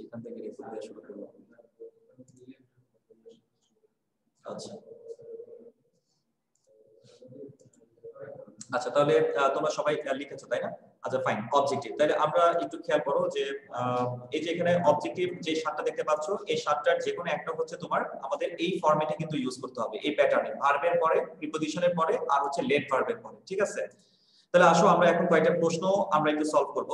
এখান থেকে রিপোর্ট দেওয়া শুরু করব। আচ্ছা আচ্ছা, তাহলে তোমরা সবাই লিখেছো তাই না? আচ্ছা ফাইন। অবজেক্টিভ, তাহলে আমরা একটু খেয়াল করো যে এই যে এখানে অবজেক্টিভ যে সাতটা দেখতে পাচ্ছ, এই সাতটার যে কোনো একটা হচ্ছে তোমার আমাদের এই ফরম্যাটে কিন্তু ইউজ করতে হবে, এই প্যাটার্নে, ভার্বের পরে, প্রিপজিশনের পরে, আর হচ্ছে লেট ভার্বের পরে। ঠিক আছে, তাহলে আসো আমরা এখন কয়েকটা প্রশ্ন আমরা একটু সলভ করব।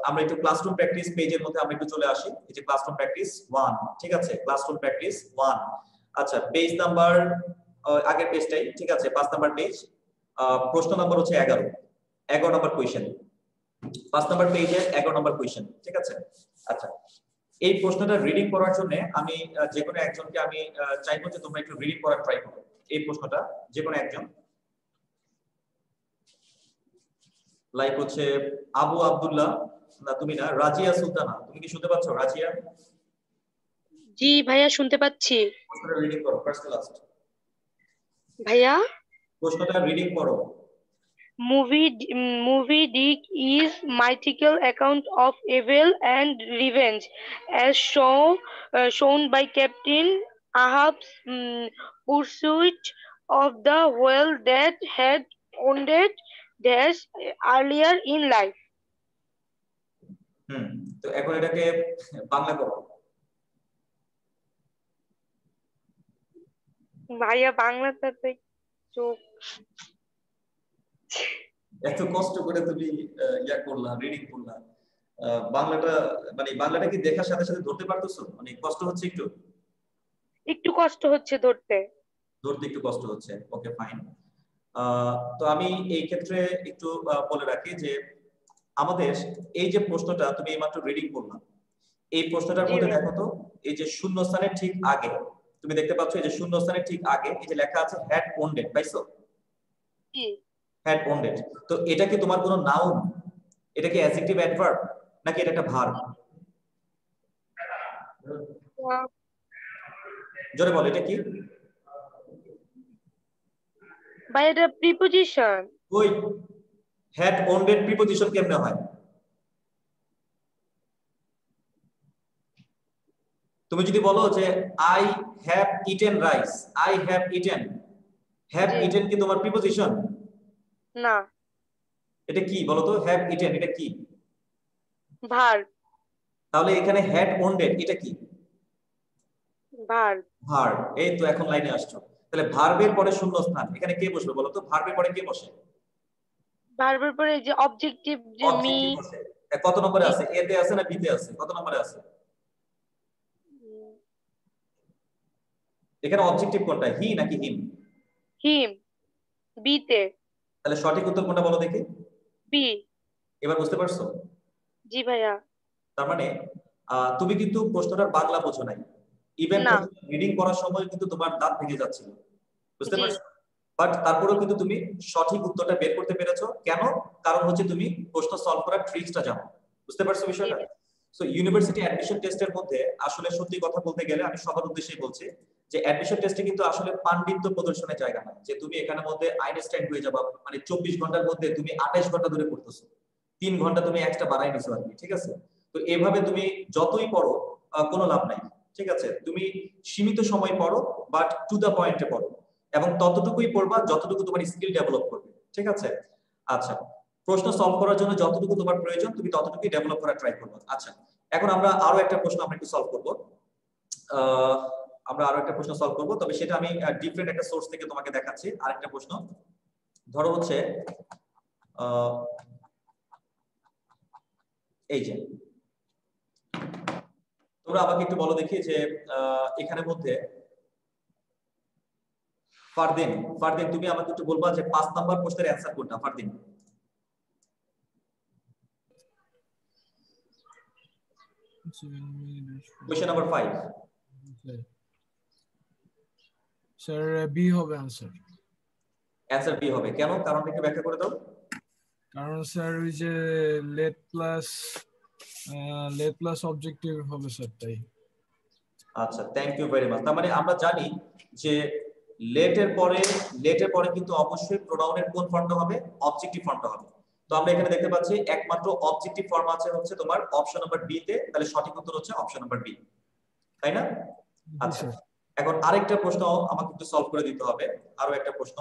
আমরা একটু ক্লাসরুম প্র্যাকটিস পেজের মধ্যে আমরা একটু চলে আসি। এই যে ক্লাসরুম প্র্যাকটিস 1, ঠিক আছে, ক্লাসরুম প্র্যাকটিস 1। আচ্ছা, পেজ নাম্বার আগের পেজটাই, ঠিক আছে, 5 নাম্বার পেজ। প্রশ্ন নাম্বার হচ্ছে 11 নাম্বার কোয়েশ্চেন, 5 নাম্বার পেজের 11 নাম্বার কোয়েশ্চেন। ঠিক আছে, আচ্ছা এই প্রশ্নটা রিডিং করার জন্য আমি যে কোনো একজনকে আমি চাইবো যে তোমরা একটু রিডিং করার ট্রাই করো এই প্রশ্নটা, যে কোনো একজন। লাইক হচ্ছে আবু আব্দুল্লাহ, না তুমি না, রাজিয়া সুলতানা, তুমি কি শুনতে পাচ্ছ রাজিয়া? জি ভাইয়া শুনতে পাচ্ছি। প্রশ্নটা রিডিং করো ফার্স্ট লাস্ট। ভাইয়া প্রশ্নটা রিডিং করো। Movie Dick is mythical account of evil and revenge, as shown by Captain Ahab's pursuit of the whale that had wounded Dash earlier in life. তো এখন এটাকে বাংলা করো। ভাইয়া বাংলাতে চোখ এত কষ্ট করে তুমি ইয়া করলা, রিডিং করলা, বাংলাটা মানে বাংলাটা কি দেখার সাথে সাথে ধরতে পারতেছো? মানে কষ্ট হচ্ছে একটু? একটু কষ্ট হচ্ছে ধরতে একটু কষ্ট হচ্ছে। Okay fine. তো আমি এই ক্ষেত্রে একটু বলে রাখি যে আমাদের এই যে প্রশ্নটা তুমি এইমাত্র রিডিং করলাম, এই প্রশ্নটার মধ্যে দেখো তো, এই যে শূন্যস্থানের ঠিক আগে তুমি দেখতে পাচ্ছ, এই যে শূন্যস্থানের ঠিক আগে এই যে লেখা আছে হ্যাড ওন্ডেড, পাইছো? হ্যাড ওন্ডেড, তো এটা কি তোমার কোনো নাউন? এটা কি অ্যাডজেক্টিভ অ্যাডভার্ব নাকি এটা একটা ভার্ব? জোরে বলো, এটা কি? ভাই এটা প্রিপজিশন। ওই হ্যাড ওন্ডেড প্রিপজিশন কেমনে হয়? তুমি যদি বলো যে I have eaten rice, I have eaten, have eaten কি তোমার প্রিপজিশন? না। এটা কি বলো তো, হ্যাভ ইটেন এটা কি? ভার্ব। তাহলে এখানে হ্যাড ওন্ডেড এটা কি? ভার্ব। ভার্ব। এই তো এখন লাইনে আসছো। তাহলে ভার্বের পরে শূন্যস্থান, এখানে কে বসবে বলো তো? ভার্বের পরে কে বসে? ভার্বের পরে যে অবজেক্টিভ, যে মি। অবজেক্টিভ বসে। কত নম্বরে আছে? এ তে আছে না বি তে আছে? কত নম্বরে আছে? এখানে অবজেক্টিভ কোনটা, হি নাকি হিম? হিম। বি তে। তাহলে সঠিক উত্তর কোনটা বলো দেখি? বি। এবার বুঝতে পারছো? জি ভাইয়া। তার মানে তুমি কিন্তু প্রশ্নটার বাংলা বোঝো নাই। ইভেন রিডিং করার সময় কিন্তু তোমার দাঁত ভেঙে যাচ্ছিল, বুঝতে পারছো? বাট তারপরেও কিন্তু তুমি সঠিক উত্তরটা বের করতে পেরেছো। কেন? কারণ হচ্ছে তুমি প্রশ্ন সলভ করার ট্রিক্সটা জানো। বুঝতে পারছো বিষয়টা? সো ইউনিভার্সিটি অ্যাডমিশন টেস্টের মধ্যে আসলে সত্যি কথা বলতে গেলে আমি সবার উদ্দেশ্যেই বলছি যে অ্যাডমিশন টেস্টে কিন্তু আসলে পাণ্ডিত্য প্রদর্শনের জায়গা না, যে তুমি এখানের মধ্যে আইনস্টাইন হয়ে যাবা, মানে 24 ঘন্টার মধ্যে তুমি 28 ঘন্টা ধরে পড়তেছো, 3 ঘন্টা তুমি এক্সট্রা বাড়াই নিছো আর কি। ঠিক আছে, তো এভাবে তুমি যতই পড়ো কোনো লাভ নাই। ঠিক আছে, তুমি সীমিত সময় পড়ো, বাট টু দা পয়েন্টে পড়ো, এবং ততটুকুই পড়বা যতটুকু তোমার স্কিল ডেভেলপ করবে। ঠিক আছে, আচ্ছা প্রশ্ন সলভ করার জন্য যতটুকু তোমার প্রয়োজন তুমি ততটুকুই ডেভেলপ করার ট্রাই করবে। আচ্ছা এখন আমরা আরো একটা প্রশ্ন আমরা একটু সলভ করব। আমরা আরো একটা প্রশ্ন সলভ করব, তবে সেটা আমি ডিফারেন্ট একটা সোর্স থেকে তোমাকে দেখাচ্ছি। আরেকটা প্রশ্ন ধরো হচ্ছে এই যে তোমরা আমাকে একটু বলো দেখি যে এখানের মধ্যে ফারদিন, ফারদিন তুমি আমাকে একটু বলবা যে 5 নাম্বার প্রশ্নের অ্যানসার কোনটা? Fardin question number 5। Sir B হবে आंसर। অ্যানসার বি হবে, কেন? কারণটা একটু ব্যাখ্যা করে দাও। কারণ স্যার ওই যে লেট প্লাস অবজেক্টিভ হবে স্যার, তাই। আচ্ছা থ্যাংক ইউ ভেরি মাচ। তার মানে আমরা জানি যে লেটের পরে কিন্তু অবশ্যই প্রোনাউনের কোন ফর্মটা হবে? অবজেক্টিভ ফর্মটা হবে। তো আমরা এখানে দেখতে পাচ্ছি একমাত্র অবজেক্টিভ ফর্ম আছে হচ্ছে তোমার অপশন নাম্বার বি তে, তাহলে সঠিক উত্তর হচ্ছে অপশন নাম্বার বি, তাই না? আচ্ছা, এখন আরেকটা প্রশ্ন আমাকে একটু সলভ করে দিতে হবে, আরো একটা প্রশ্ন।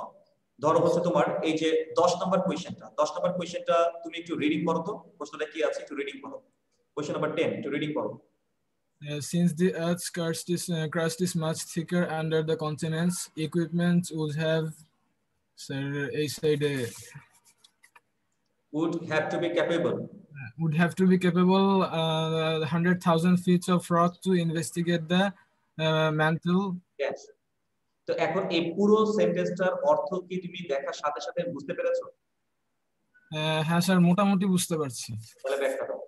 ধরো হচ্ছে তোমার এই যে 10 নম্বর কোশ্চেনটা তুমি একটু রিডিং করো তো, প্রশ্নটা কি আছে একটু রিডিং করো। কোশ্চেন নাম্বার 10 একটু রিডিং করো। Since the Earth's crust is much thicker under the continents, equipment would have, sir, a side would have to be capable 100,000 feet of rock to investigate the mantle. Yes. তো এখন এই পুরো সেন্টেন্সটার অর্থ কি তুমি দেখার সাথে সাথে বুঝতে পেরেছো? হ্যাঁ স্যার, মোটামুটি বুঝতে পারছি। তাহলে ব্যাখ্যা দাও।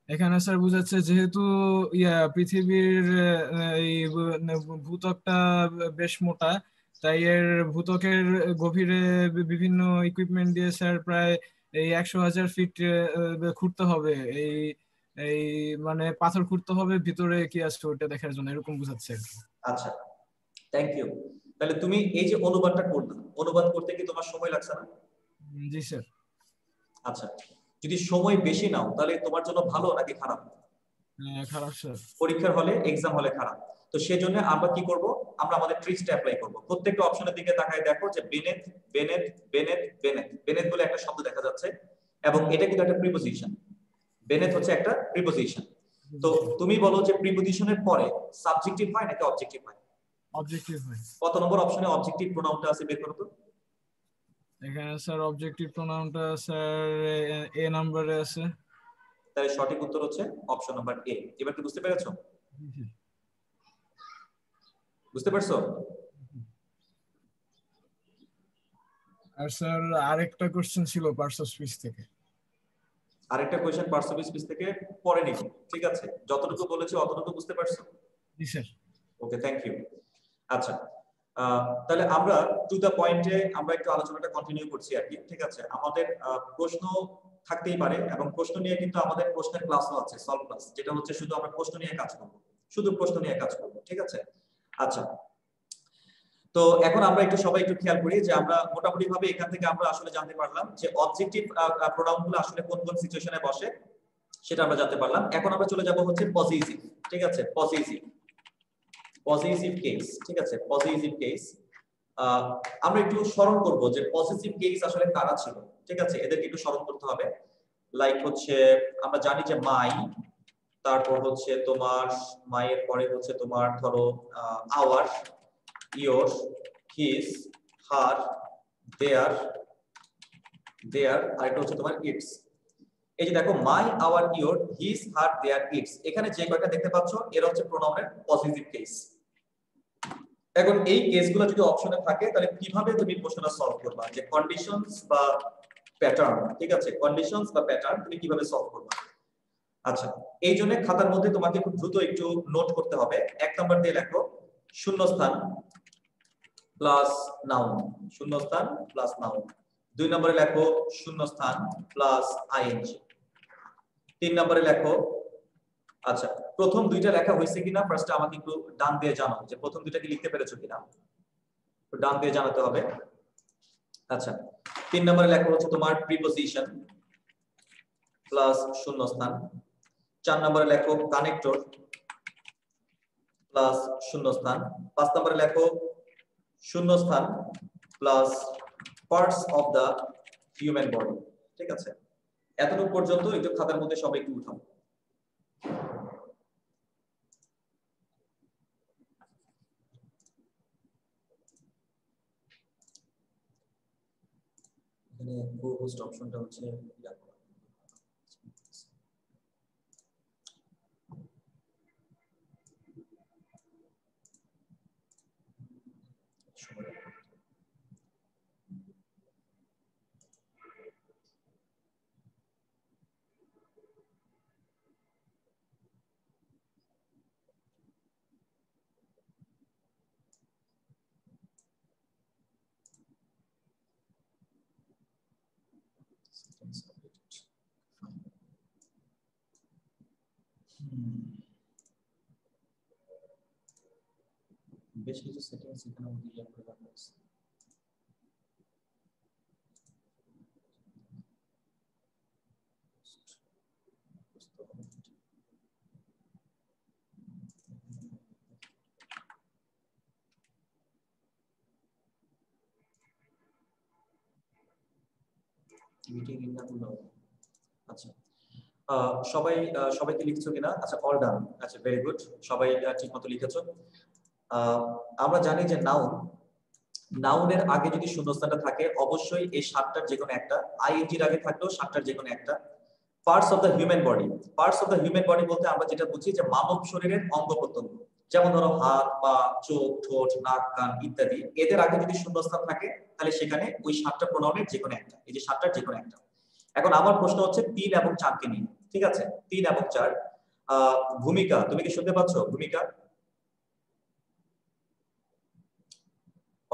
এখানে স্যার বুঝাচ্ছে যেহেতু পৃথিবীর এই ভূত্বকটা বেশ মোটা, তাই এর ভূত্বকের গভীরে বিভিন্ন ইকুইপমেন্ট দিয়ে স্যার প্রায় এই 100,000 ফিট খুঁড়তে হবে, এই এই মানে পাথর খুঁড়তে হবে ভিতরে কি আছে ওটা দেখার জন্য, এরকম বুঝাচ্ছে আর কি। আচ্ছা, থ্যাংক ইউ। তাহলে তুমি এই যে অনুবাদটা করলে, অনুবাদ করতে কি তোমার সময় লাগছে না? জি স্যার। আচ্ছা, যদি সময় বেশি নাও তাহলে তোমার জন্য ভালো নাকি খারাপ? খারাপ স্যার। পরীক্ষার হলে, এক্সাম হলে খারাপ। তো সেজন্য আমরা কি করব, আমরা আমাদের ট্রিক্সটা অ্যাপ্লাই করব। প্রত্যেকটা অপশনের দিকে তাকায় দেখো যে বেনেথ বেনেথ বেনেথ বেনেথ বেনেথ বলে একটা শব্দ দেখা যাচ্ছে, এবং এটা কিন্তু একটা প্রিপোজিশন। বেনেথ হচ্ছে একটা প্রিপোজিশন। তো তুমি বলো যে প্রিপোজিশনের পরে সাবজেক্টিভ হয় নাকি অবজেক্টিভ হয়? অবজেক্টিভ হয়। কত নম্বর অপশনে অবজেক্টিভ প্রোনাউনটা আছে বের করো তো। এখানে স্যার অবজেক্টিভ প্রোনাউনটা স্যার এ নম্বরে আছে। তাহলে সঠিক উত্তর হচ্ছে অপশন নাম্বার এ। এবার কি বুঝতে পেরেছো? বুঝতে পারছো? আর স্যার আরেকটা কোশ্চেন ছিল পার্টস অফ স্পিচ থেকে। আরেকটা কোশ্চেন পার্টস অফ স্পিচ থেকে পরে নিব, ঠিক আছে? যতটুকু বলেছি অতটুকু বুঝতে পারছো? জি স্যার। Okay, thank you. আচ্ছা, তাহলে আমরা টু দা পয়েন্টে আমরা একটু আলোচনাটা কন্টিনিউ করছি আর কি, ঠিক আছে? আমাদের প্রশ্ন থাকতেই পারে, এবং প্রশ্ন নিয়ে কিন্তু আমাদের প্রশ্নের ক্লাসও আছে, সলভ ক্লাস, যেটা হচ্ছে শুধু আমরা প্রশ্ন নিয়ে কাজ করব, শুধু প্রশ্ন নিয়ে কাজ করব, ঠিক আছে? আচ্ছা, তো এখন আমরা একটু সবাই একটু খেয়াল করি যে আমরা মোটামুটি ভাবে এখান থেকে আমরা আসলে জানতে পারলাম যে অবজেক্টিভ প্রোনাউনগুলো আসলে কোন কোন সিচুয়েশনে বসে, সেটা আমরা জানতে পারলাম। এখন আমরা চলে যাব হচ্ছে পজিটিভ, ঠিক আছে? পজিটিভ কেস, ঠিক আছে? পজিটিভ কেস আমরা একটু স্মরণ করব যে পজিটিভ কেস আসলে কারা ছিল, ঠিক আছে? এদেরকে একটু স্মরণ করতে হবে। লাইক হচ্ছে আমরা জানি যে মাই, তারপর হচ্ছে তোমার মায়ের পরে হচ্ছে তোমার ধরো our, your, his, her, their, আর এটা হচ্ছে তোমার ইটস। এই যে দেখো my, our, your, his, her, their, its, এখানে যে কয়টা দেখতে পাচ্ছ এরা হচ্ছে প্রোনাউনের পজিটিভ কেস। এখন এই কেসগুলো যদি অপশনে থাকে তাহলে কিভাবে তুমি প্রশ্নটা সলভ করবা, যে কন্ডিশনস বা প্যাটার্ন, ঠিক আছে? কন্ডিশনস বা প্যাটার্ন তুমি কিভাবে সলভ করবা? আচ্ছা, এই জন্য খাতার মধ্যে তোমাকে খুব দ্রুত একটু নোট করতে হবে। 1 নাম্বার দিয়ে লেখো শূন্যস্থান প্লাস নাউন, শূন্যস্থান প্লাস নাউন। 2 নম্বরে লেখো শূন্যস্থান প্লাস আইএনজি। 3 নম্বরে লেখো, আচ্ছা প্রথম দুইটা লেখা হয়েছে কিনা ফার্স্ট আমাকে একটু ডান দিয়ে জানাও যে প্রথম দুইটা কি লিখতে পেরেছো কিনা, একটু ডান দিয়ে জানাতে হবে। আচ্ছা, 3 নম্বরে লেখা হচ্ছে তোমার প্রিপোজিশন প্লাস শূন্যস্থান। 4 নম্বরে লেখো কানেক্টর প্লাস শূন্যস্থান। 5 নম্বরে লেখো শূন্যস্থান plus parts of the human body, ঠিক আছে? এতটুকু পর্যন্ত একটু খাতার মধ্যে সবাই একটু উঠাও। এখানে কো-হোস্ট অপশনটা হচ্ছে বেশ কিছু সেটিংস এখানে মধ্যে ইয়া করে রাখা আছে। মিটিং ইন দ্য আচ্ছা সবাইকে লিখছো কিনা? আচ্ছা অল ডান। আচ্ছা ভেরি গুড, সবাই ঠিকমতো লিখেছো। আমরা জানি যে নাউনের আগে যদি শূন্যস্থানটা থাকে অবশ্যই এই 7টার যে কোনো একটা, আইএনজির আগে থাকলেও 7টার যে কোনো একটা। Parts of the human body, parts of the human body বলতে আমরা যেটা বুঝি যে মানব শরীরের অঙ্গ প্রত্যঙ্গ, যেমন ধরো হাত, পা, চোখ, ঠোঁট, নাক, কান ইত্যাদি। এদের আগে যদি শূন্যস্থান থাকে তাহলে সেখানে ওই 7টা প্রোনাউনের যে কোনো একটা, এই যে 7টার যে কোনো একটা। এখন আমার প্রশ্ন হচ্ছে 3 এবং 4 কে নিয়ে, ঠিক আছে? 3 এবং 4। ভূমিকা, তুমি কি শুনতে পাচ্ছ? ভূমিকা,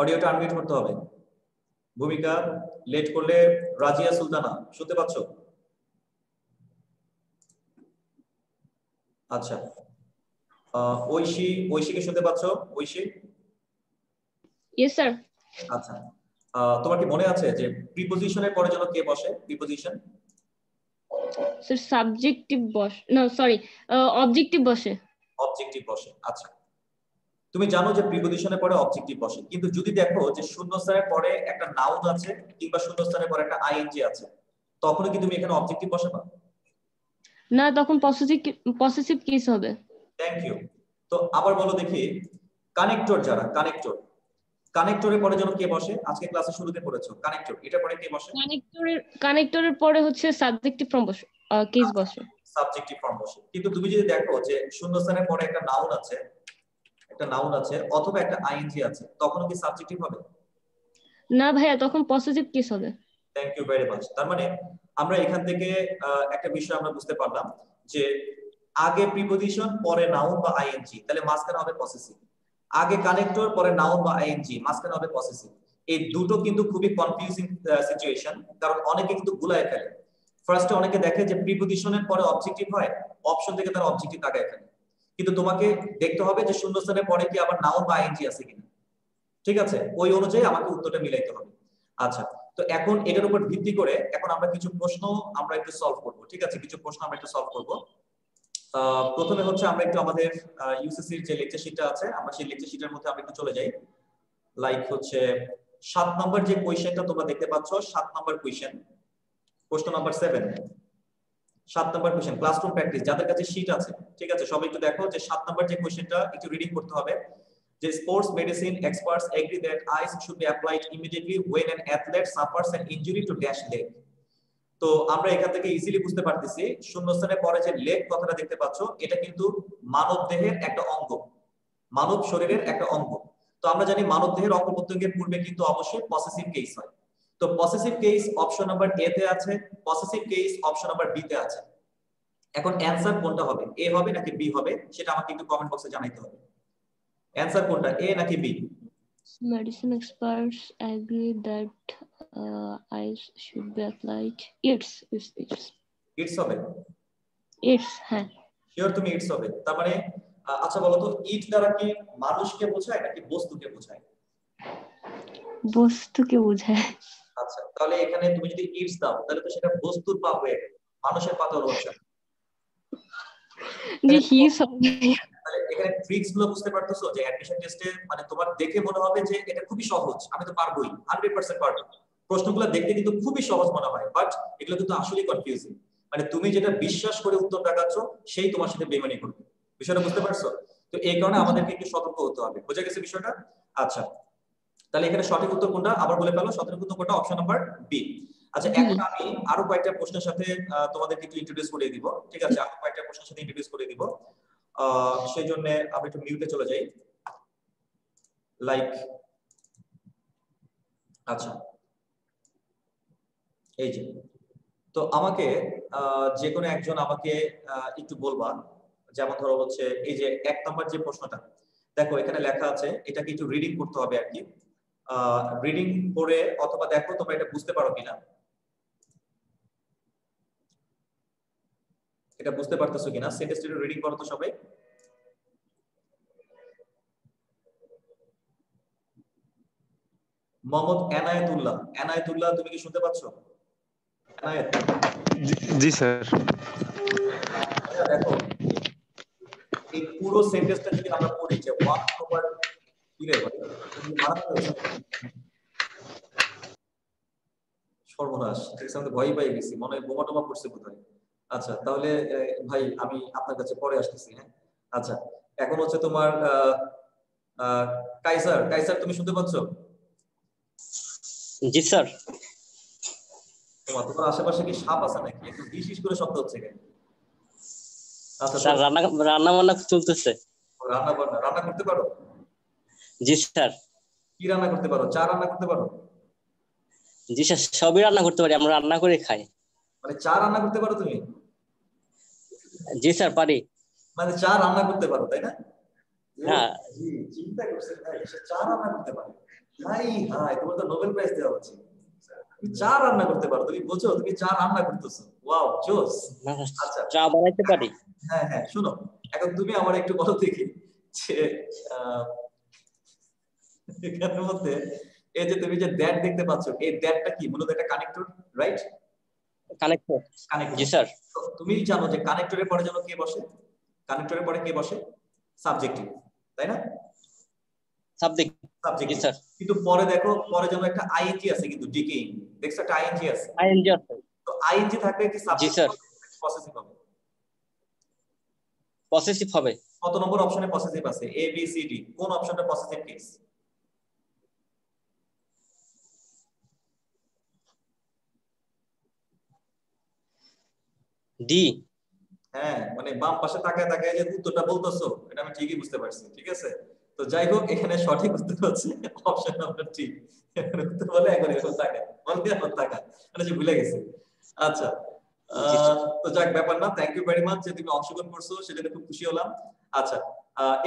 অডিওটা আনমিউট করতে হবে। ভূমিকা, লেট করলে রাজিয়া সুলতানা, শুনতে পাচ্ছ? আচ্ছা ঐশীকে শুনতে পাচ্ছ? ঐশী? Yes sir. আচ্ছা তোমার কি মনে আছে যে প্রিপজিশনের পরে যেন কে বসে? প্রিপজিশন স্যার সাবজেক্টিভ বসে, না সরি অবজেক্টিভ বসে। অবজেক্টিভ বসে। আচ্ছা তুমি জানো যে প্রিপজিশনের পরে অবজেক্টিভ বসে, কিন্তু যদি দেখো যে শূন্যস্থানের পরে একটা নাউন আছে কিংবা শূন্যস্থানের পরে একটা আইএনজি আছে, তখন কি তুমি এখানে অবজেক্টিভ বসাবা? না, তখন পসেসিভ কেস হবে। Thank you. তো আবার বলো দেখি, কানেক্টর, যারা কানেক্টরের পরে যেন কে বসে? আজকে ক্লাসে শুরুতে পড়েছো কানেক্টর, এটার পরে কে বসে? কানেক্টরের পরে হচ্ছে সাবজেক্টিভ ফর্ম বসে, কেস বসে। সাবজেক্টিভ ফর্ম বসে। কিন্তু তুমি যদি দেখো যে শূন্যস্থানের পরে একটা নাউন আছে অথবা একটা আইএনজি আছে, তখন কি সাবজেক্টিভ হবে? না ভাইয়া, তখন পসেসিভ কেস হবে। Thank you very much. তার মানে আমরা এখান থেকে একটা বিষয় আমরা বুঝতে পারলাম যে আগে প্রিপজিশন পরে নাউন বা আইএনজি, তাহলে মাঝখানে হবে পসেসিভ। আগে কানেক্টর পরে নাউন বা আইএনজি, মাঝখানে হবে পসেসিভ। এই দুটো কিন্তু খুবই কনফিউজিং সিচুয়েশন, কারণ অনেকে কিন্তু গুলায় ফেলে। ফার্স্টে অনেকে দেখে যে প্রিপজিশনের পরে অবজেক্টিভ হয়, অপশন থেকে তারা অবজেক্টিভ আগায় ফেলে। কিন্তু তোমাকে দেখতে হবে যে শূন্যস্থানের পরে কি আবার নাউন বা আইএনজি আছে কিনা, ঠিক আছে? ওই অনুযায়ী আমাকে উত্তরটা মিলাইতে হবে। আচ্ছা তো এখন এটার উপর ভিত্তি করে এখন আমরা কিছু প্রশ্ন আমরা একটু সলভ করব, ঠিক আছে? কিছু প্রশ্ন আমরা একটু সলভ করব। প্রথমে হচ্ছে আমরা একটু আমাদের ইউসিসির যে লেকচার শিটটা আছে, আমরা সেই লেকচার শিটের মধ্যে আমরা একটু চলে যাই। লাইক হচ্ছে 7 নম্বর যে কোয়েশ্চেনটা তোমরা দেখতে পাচ্ছ, 7 নম্বর কোয়েশ্চেন, প্রশ্ন নাম্বার 7, 7 নম্বর কোয়েশ্চেন, ক্লাসরুম প্র্যাকটিস। যাদের কাছে শিট আছে, ঠিক আছে, সবাই একটু দেখো যে 7 নম্বর যে কোয়েশ্চেনটা একটু রিডিং করতে হবে। যে sports medicine experts agree that ice should be applied immediately when an athlete suffers an injury to dash leg। তো আমরা এখান থেকে ইজিলি বুঝতে পারতেছি শূন্যস্থানের পরে যে লেগ কথাটা দেখতে পাচ্ছ, এটা কিন্তু মানব দেহের একটা অঙ্গ, মানব শরীরের একটা অঙ্গ। তো আমরা জানি মানব দেহের অঙ্গ প্রত্যঙ্গের পূর্বে কিন্তু অবশ্যই পসেসিভ কেস হয়। তো possessive case option number A তে আছে, possessive case option number B তে আছে। এখন অ্যানসার কোনটা হবে, এ হবে নাকি বি হবে, সেটা আমাকে একটু কমেন্ট বক্সে জানাইতে হবে। অ্যানসার কোনটা, এ নাকি B? Medicine experts agree that ice should be applied. It's it's হবে? হ্যাঁ শিওর তুমি ইটস হবে? তার মানে আচ্ছা বলো তো, ইট দ্বারা কি মানুষকে বোঝায় নাকি বস্তুকে বোঝায়? বস্তুকে বোঝায়। আচ্ছা তাহলে এখানে তুমি যদি ইটস দাও তাহলে তো সেটা বস্তুর পা হয়ে গেল, মানুষের পা তো হচ্ছে না। যে হিস হবে। তাহলে এখানে ট্রিক্স গুলো বুঝতে পারতেছো যে অ্যাডমিশন টেস্টে মানে তোমার দেখে মনে হবে যে এটা খুবই সহজ, আমি তো পারবোই, 100% পারবো। প্রশ্নগুলো দেখতে কিন্তু খুবই সহজ মনে হয়, বাট এগুলো কিন্তু আসলে কনফিউজিং। মানে তুমি যেটা বিশ্বাস করে উত্তর দেখাচ্ছ সেই তোমার সাথে বেইমানি করবে, বিষয়টা বুঝতে পারছো? তো এই কারণে আমাদেরকে একটু সতর্ক হতে হবে। বুঝে গেছে বিষয়টা? আচ্ছা তাহলে এখানে সঠিক উত্তর কোনটা আবার বলে ফেলো, সঠিক উত্তর কোনটা? Option number B. আচ্ছা এখন আমি আরো কয়েকটা প্রশ্নের সাথে তোমাদেরকে একটু ইন্ট্রোডিউস করে দিব, ঠিক আছে? আরো কয়েকটা প্রশ্নের সাথে ইন্ট্রোডিউস করে দিব। সেই জন্য আমি একটু মিউটে চলে যাই। লাইক আচ্ছা এই যে, তো আমাকে যে কোনো একজন আমাকে একটু বলবা, যেমন ধরো হচ্ছে এই যে 1 নম্বর যে প্রশ্নটা দেখো এখানে লেখা আছে, এটাকে একটু রিডিং করতে হবে আর কি। রিডিং করে অথবা দেখো তোমরা এটা বুঝতে পারো কিনা, এটা বুঝতে পারতেছো কিনা। সেন্টেন্সটা রিডিং করো তো সবাই। মোহাম্মদ এনায়েতুল্লাহ, তুমি কি শুনতে পাচ্ছ? এনায়েত? জি স্যার। দেখো এই পুরো সেন্টেন্সটা যদি আমরা পড়ি যে 1 ওভার কি রে ভাই, তুমি মারা হয়েছে, সর্বনাশ, ঠিক আছে, আমি তো ভয় পেয়ে গেছি, মনে হয় বোমা টোমা পড়ছে কোথায়। আচ্ছা তাহলে ভাই আমি আপনার কাছে পরে আসতেছি, হ্যাঁ। আচ্ছা এখন হচ্ছে তোমার কাইসার। কাইসার তুমি শুনতে পাচ্ছ? জি স্যার। তোমার আশেপাশে কি সাপ আছে নাকি? একটু হিস করে শব্দ হচ্ছে কেন? আচ্ছা স্যার রান্না রান্না বান্না চলতেছে। রান্না করতে পারো? জি স্যার। কি রান্না করতে পারো? চা রান্না করতে পারো? জি স্যার, সবই রান্না করতে পারি, আমরা রান্না করে খাই। মানে চা রান্না করতে পারো তুমি? জি স্যার পারি। মানে চা রান্না করতে পারো, তাই না? হ্যাঁ। জি, চিন্তা করছেন ভাই, সে চা রান্না করতে পারে। হাই হাই, তোমার তো নোবেল প্রাইজ দেওয়া হচ্ছে। তুমি চা রান্না করতে পারো, তুমি বোঝো তুমি চা রান্না করতেছো, ওয়াও জোস। আচ্ছা চা বানাইতে পারি। হ্যাঁ হ্যাঁ, শুনো, এখন তুমি আমার একটু বলো দেখি যে এখানের মধ্যে এই যে তুমি যে দ্যাট দেখতে পাচ্ছ, এই দ্যাটটা কি? মূলত একটা কানেক্টর, রাইট? কানেক্টর। কানেক্টর। জি স্যার। তুমি জানো যে কানেক্টরের পরে যেন কে বসে? কানেক্টরের পরে কে বসে? সাবজেক্টিভ, তাই না? সাবজেক্ট। জি স্যার। কিন্তু পরে দেখো, পরে যেন একটা আইএনজি আছে, কিন্তু ডিকেইং, দেখছো একটা আইএনজি আছে। আইএনজি আছে। তো আইএনজি থাকবে কি জি সাবজেক্ট স্যার। পসেসিভ হবে? পসেসিভ হবে। কত নম্বর অপশনে পসেসিভ আছে? এ বি সি ডি, কোন অপশনটা পসেসিভ কেস? ডি। হ্যাঁ, মানে বাম পাশে তাকায় তাকায় যে উত্তরটা বলতেছো, এটা আমি ঠিকই বুঝতে পারছি, ঠিক আছে। তো যাই হোক, এখানে সঠিক উত্তর হচ্ছে অপশন নাম্বার 3। এখানে উত্তর বলে এখন এরকম তাকায়, বলে এখন তাকায়, মানে যে ভুলে গেছে। আচ্ছা তো যাক, ব্যাপার না, থ্যাংক ইউ ভেরি মাচ যে তুমি অংশগ্রহণ করছো, সেটাতে খুব খুশি হলাম। আচ্ছা